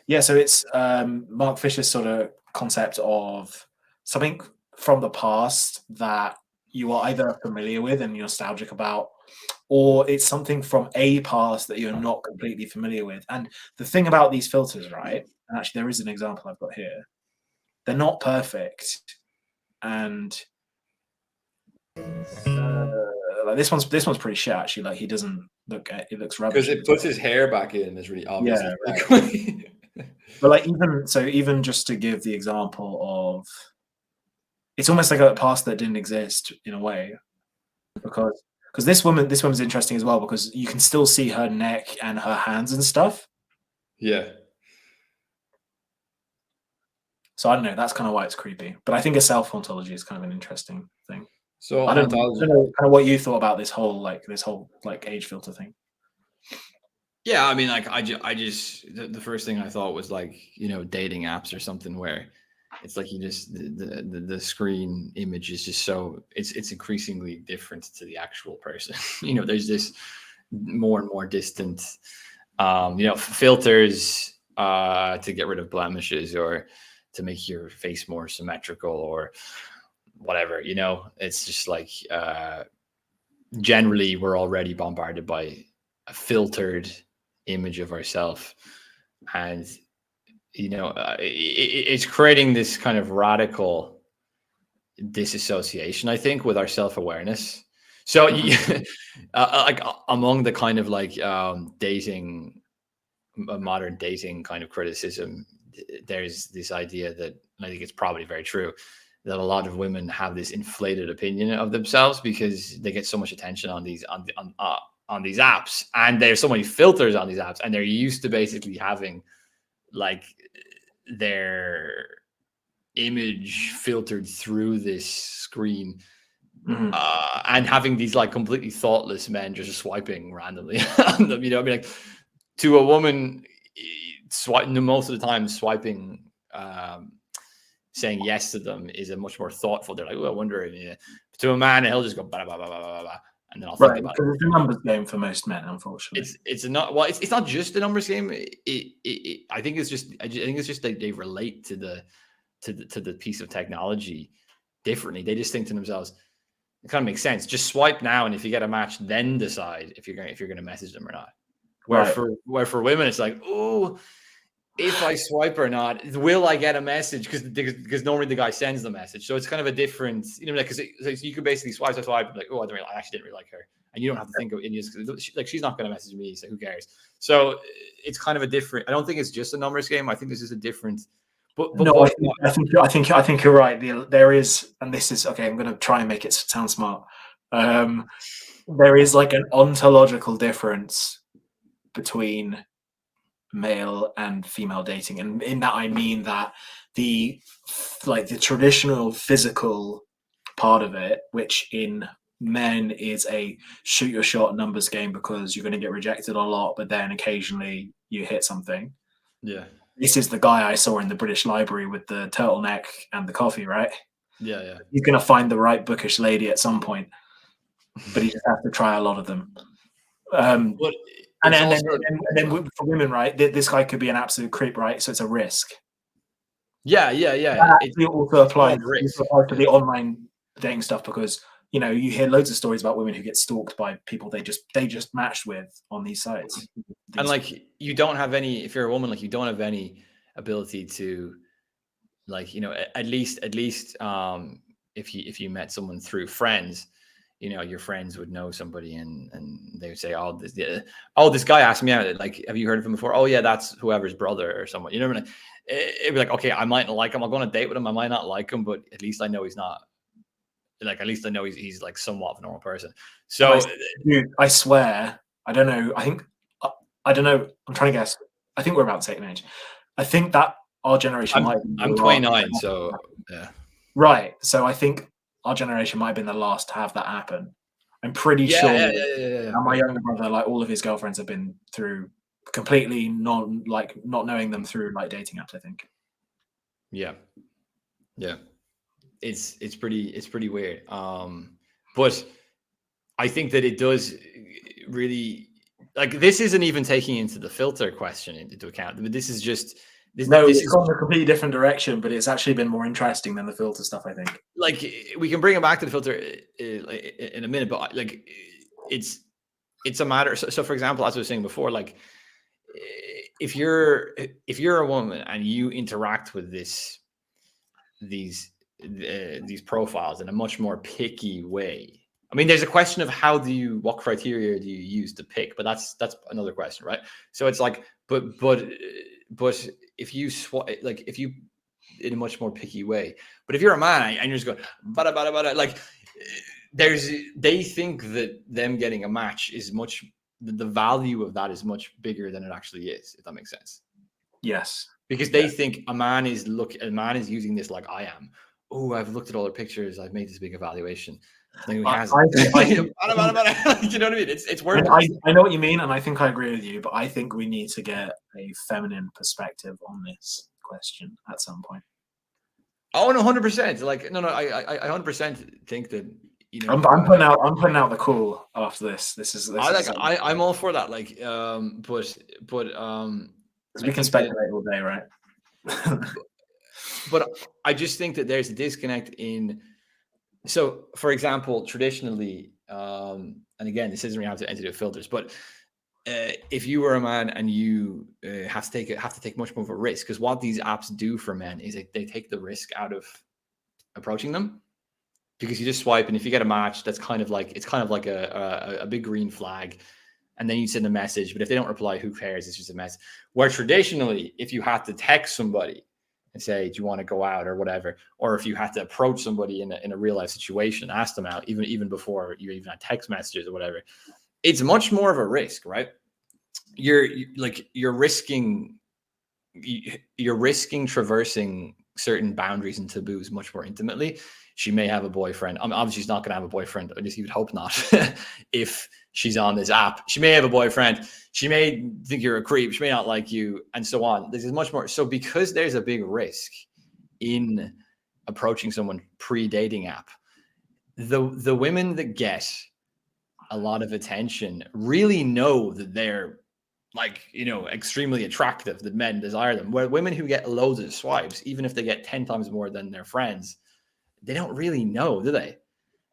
S1: Yeah, so it's Mark Fisher's sort of concept of something from the past that you are either familiar with and nostalgic about, or it's something from a past that you're not completely familiar with. And the thing about these filters, right, and actually there is an example I've got here, they're not perfect. And like this one's pretty shit, actually. Like, he doesn't look, it looks rubbish.
S2: Because it puts his hair back in, is really obvious.
S1: Yeah, right. But like, even just to give the example of, it's almost like a past that didn't exist in a way, because this woman's interesting as well, because you can still see her neck and her hands and stuff.
S2: Yeah.
S1: So I don't know. That's kind of why it's creepy. But I think a self-hauntology is kind of an interesting thing.
S2: So
S1: I don't know kind of what you thought about this whole age filter thing.
S2: Yeah, I mean, like, I just the first thing I thought was like, dating apps or something, where it's like you just the screen image is just so it's increasingly different to the actual person. There's this more and more distant, filters to get rid of blemishes or to make your face more symmetrical or whatever. It's just like generally we're already bombarded by a filtered image of ourselves, and it's creating this kind of radical disassociation, I think, with our self-awareness. So like among the kind of like dating, modern dating kind of criticism, there's this idea that, and I think it's probably very true, that a lot of women have this inflated opinion of themselves because they get so much attention on these apps, and there's so many filters on these apps, and they're used to basically having like their image filtered through this screen, and having these like completely thoughtless men just swiping randomly on them. I mean, like, to a woman, most of the time swiping, saying yes to them is a much more thoughtful. They're like, oh, I wonder. Yeah. To a man, he'll just go blah blah blah blah blah blah, and then I'll think about it.
S1: It's a numbers game for most men, unfortunately.
S2: It's not just a numbers game. I think it's just they relate to the piece of technology differently. They just think to themselves, it kind of makes sense. Just swipe now, and if you get a match, then decide if you're going to message them or not. Where for women, it's like, oh, if I swipe or not, will I get a message? Because normally the guy sends the message, so it's kind of a different, because you could basically swipe, like, oh, I actually didn't really like her, and you don't have to think of idiots because like she's not going to message me, so who cares? So it's kind of a different. I don't think it's just a numbers game. I think this is a different. But
S1: no, I think you're right. There is, and this is okay. I'm going to try and make it sound smart. There is like an ontological difference between male and female dating, and in that I mean that the traditional physical part of it, which in men is a shoot your shot numbers game because you're going to get rejected a lot, but then occasionally you hit something.
S2: Yeah.
S1: This is the guy I saw in the British Library with the turtleneck and the coffee, right?
S2: Yeah.
S1: He's going to find the right bookish lady at some point, but he just has to try a lot of them. And then for women, right? This guy could be an absolute creep, right? So it's a risk.
S2: Yeah.
S1: It also applies to the online dating stuff because you hear loads of stories about women who get stalked by people they just matched with on these sites.
S2: And like you don't have any, if you're a woman, like you don't have any ability to, like at least if you met someone through friends, your friends would know somebody and they would say, this guy asked me out. Like, have you heard of him before? Oh yeah, that's whoever's brother or someone. It'd be like, okay, I might not like him. I'll go on a date with him. I might not like him, but at least I know he's not. Like, at least I know he's like somewhat of a normal person. So,
S1: dude, I swear, I don't know. I don't know. I'm trying to guess. I think we're about the same age. I think that our generation
S2: I'm 29, so yeah.
S1: Right. So I think our generation might have been the last to have that happen. I'm pretty sure.
S2: Yeah.
S1: And my younger brother, like all of his girlfriends have been through completely not knowing them through like dating apps, I think.
S2: Yeah. It's pretty weird. But I think that it does really, like, this isn't even taking into the filter question into account. But this is just
S1: it's gone a completely different direction, but it's actually been more interesting than the filter stuff, I think.
S2: Like, we can bring it back to the filter in a minute, but like it's a matter. So for example, as I was saying before, like if you're a woman and you interact with these profiles in a much more picky way. I mean, there's a question of what criteria do you use to pick, but that's another question, right? So it's like, but if you if you in a much more picky way, but if you're a man and you're just going bada, like they think that them getting a match is much, the value of that is much bigger than it actually is, if that makes sense.
S1: Yes.
S2: Because they think a man is using this like I am. Oh, I've looked at all the pictures. I've made this big evaluation. You know what I mean? It's worth it.
S1: I know what you mean, and I think I agree with you, but I think we need to get a feminine perspective on this question at some point.
S2: Oh no, 100%. Like no, I 100% think that
S1: I'm putting out the call after this.
S2: I'm all for that. Like, but
S1: we can speculate all day, right?
S2: But I just think that there's a disconnect in. So, for example, traditionally, and again, this isn't really have to enter the filters, but if you were a man and you have to take much more of a risk, because what these apps do for men is they take the risk out of approaching them, because you just swipe, and if you get a match, it's kind of like a big green flag, and then you send a message. But if they don't reply, who cares? It's just a mess. Where traditionally, if you had to text somebody and say, do you want to go out or whatever, or if you had to approach somebody in a real life situation, ask them out, even before you even had text messages or whatever, it's much more of a risk, right? You're risking traversing certain boundaries and taboos much more intimately. She may have a boyfriend. I mean, obviously she's not going to have a boyfriend. At least you would hope not. If she's on this app, she may have a boyfriend. She may think you're a creep. She may not like you, and so on. There's much more. So because there's a big risk in approaching someone pre-dating app, the women that get a lot of attention really know that they're extremely attractive, that men desire them. Where women who get loads of swipes, even if they get 10 times more than their friends, they don't really know, do they?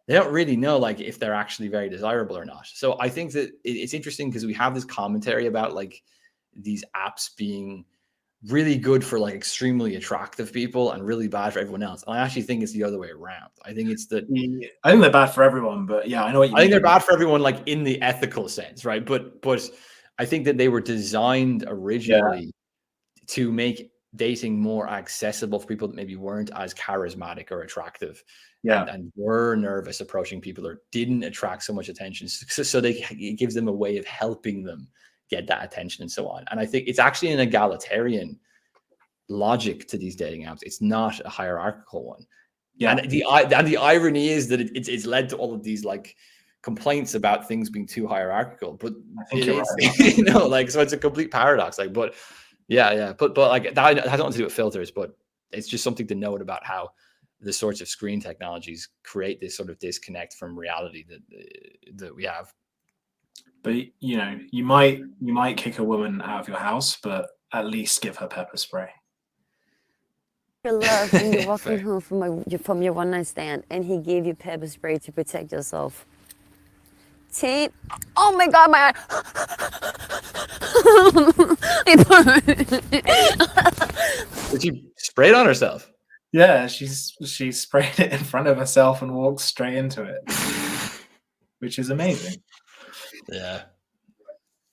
S2: They don't really know like if they're actually very desirable or not. So I think that it's interesting because we have this commentary about like these apps being really good for like extremely attractive people and really bad for everyone else. And I actually think it's the other way around. I think it's that
S1: I think they're bad for everyone, but yeah, I know what you mean.
S2: I think they're bad for everyone, like in the ethical sense, right? But I think that they were designed originally to make dating more accessible for people that maybe weren't as charismatic or attractive, and were nervous approaching people or didn't attract so much attention. So it gives them a way of helping them get that attention and so on. And I think it's actually an egalitarian logic to these dating apps. It's not a hierarchical one. Yeah. And the irony is that it's led to all of these like complaints about things being too hierarchical, but it is, right. You know, like, so it's a complete paradox. Like, but like that has nothing to do with filters, but it's just something to note about how the sorts of screen technologies create this sort of disconnect from reality that we have.
S1: But you know, you might kick a woman out of your house, but at least give her pepper spray.
S9: Your love when you're walking home from your one night stand, and he gave you pepper spray to protect yourself. Teen, oh my God, my eye.
S2: Did she spray it on herself?
S1: Yeah, she sprayed it in front of herself and walked straight into it, which is amazing.
S2: Yeah,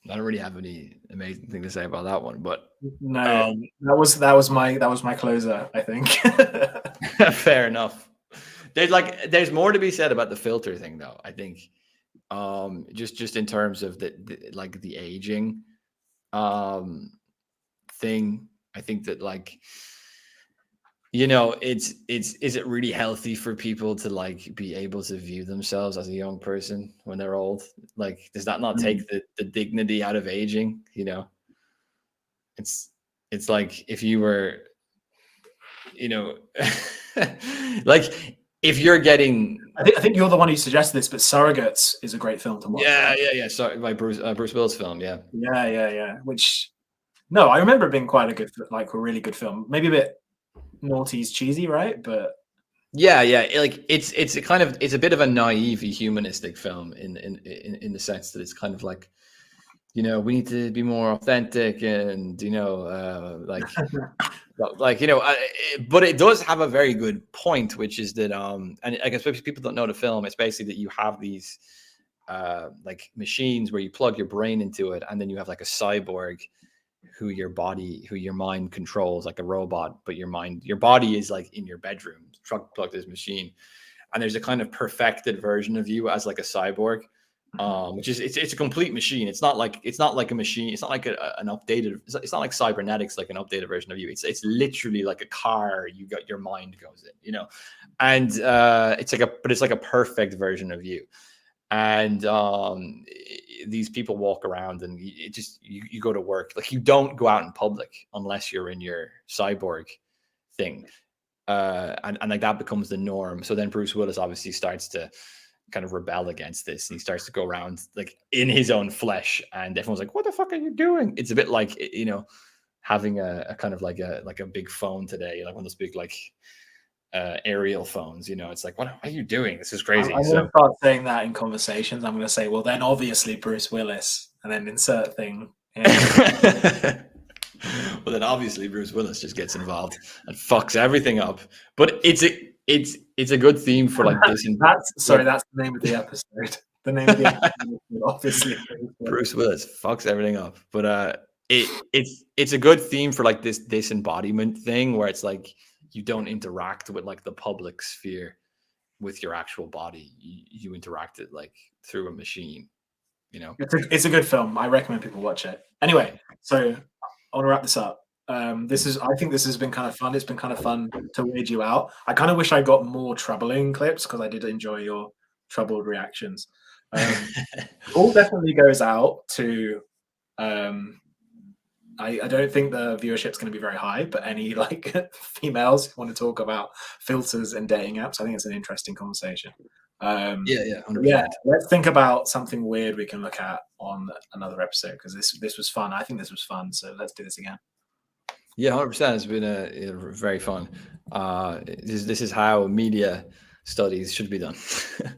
S2: I don't really have any amazing thing to say about that one, but
S1: no, that was my closer, I think.
S2: Fair enough. There's more to be said about the filter thing, though. I think, just in terms of the aging, thing. I think that, like, you know, is it really healthy for people to like be able to view themselves as a young person when they're old? Like, does that not take the dignity out of aging? You know, it's like if you were, you know, like if you're getting,
S1: I think you're the one who suggested this, but Surrogates is a great film to watch.
S2: Yeah. Sorry, by Bruce Willis film. Yeah.
S1: Which, no, I remember it being quite a good, like a really good film. Maybe a bit naughty's cheesy, right? But
S2: yeah, like it's a bit of a naive humanistic film in the sense that it's kind of like, you know, we need to be more authentic and, you know, like you know, but it does have a very good point, which is that and I guess if people don't know the film, it's basically that you have these like machines where you plug your brain into it, and then you have like a cyborg who your mind controls, like a robot, but your body is like in your bedroom, plug this machine, and there's a kind of perfected version of you as like a cyborg, which is it's a complete machine. It's not like a machine. It's not like an updated. It's not like cybernetics, like an updated version of you. It's literally like a car. You got your mind goes in, you know, and it's like a perfect version of you. And these people walk around, and you go to work. Like, you don't go out in public unless you're in your cyborg thing, and like that becomes the norm. So then Bruce Willis obviously starts to kind of rebel against this, and he starts to go around like in his own flesh, and everyone's like, "What the fuck are you doing?" It's a bit like, you know, having a kind of like a big phone today, like one of those big like aerial phones, you know. It's like, what are you doing? This is crazy.
S1: I'm going to start saying that in conversations. I'm going to say, well, then obviously Bruce Willis, and then insert thing. Yeah.
S2: Well, then obviously Bruce Willis just gets involved and fucks everything up. But it's a good theme for like this.
S1: That's the name of the episode. The name of the episode is obviously
S2: Bruce Willis fucks everything up. But it's a good theme for like this disembodiment thing, where it's like, you don't interact with like the public sphere with your actual body. You interact it like through a machine, you know.
S1: It's a good film. I recommend people watch it. Anyway, so I want to wrap this up. I think this has been kind of fun. It's been kind of fun to weird you out. I kind of wish I got more troubling clips, because I did enjoy your troubled reactions. All definitely goes out to I don't think the viewership's going to be very high, but any like females who want to talk about filters and dating apps, I think it's an interesting conversation.
S2: 100%.
S1: Let's think about something weird we can look at on another episode, because this was fun. I think this was fun, so let's do this again.
S2: Yeah, 100%. It's been very fun. This is how media studies should be done.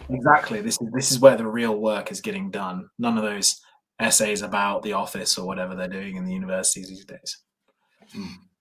S1: Exactly. This is where the real work is getting done. None of those essays about The Office or whatever they're doing in the universities these days. Mm.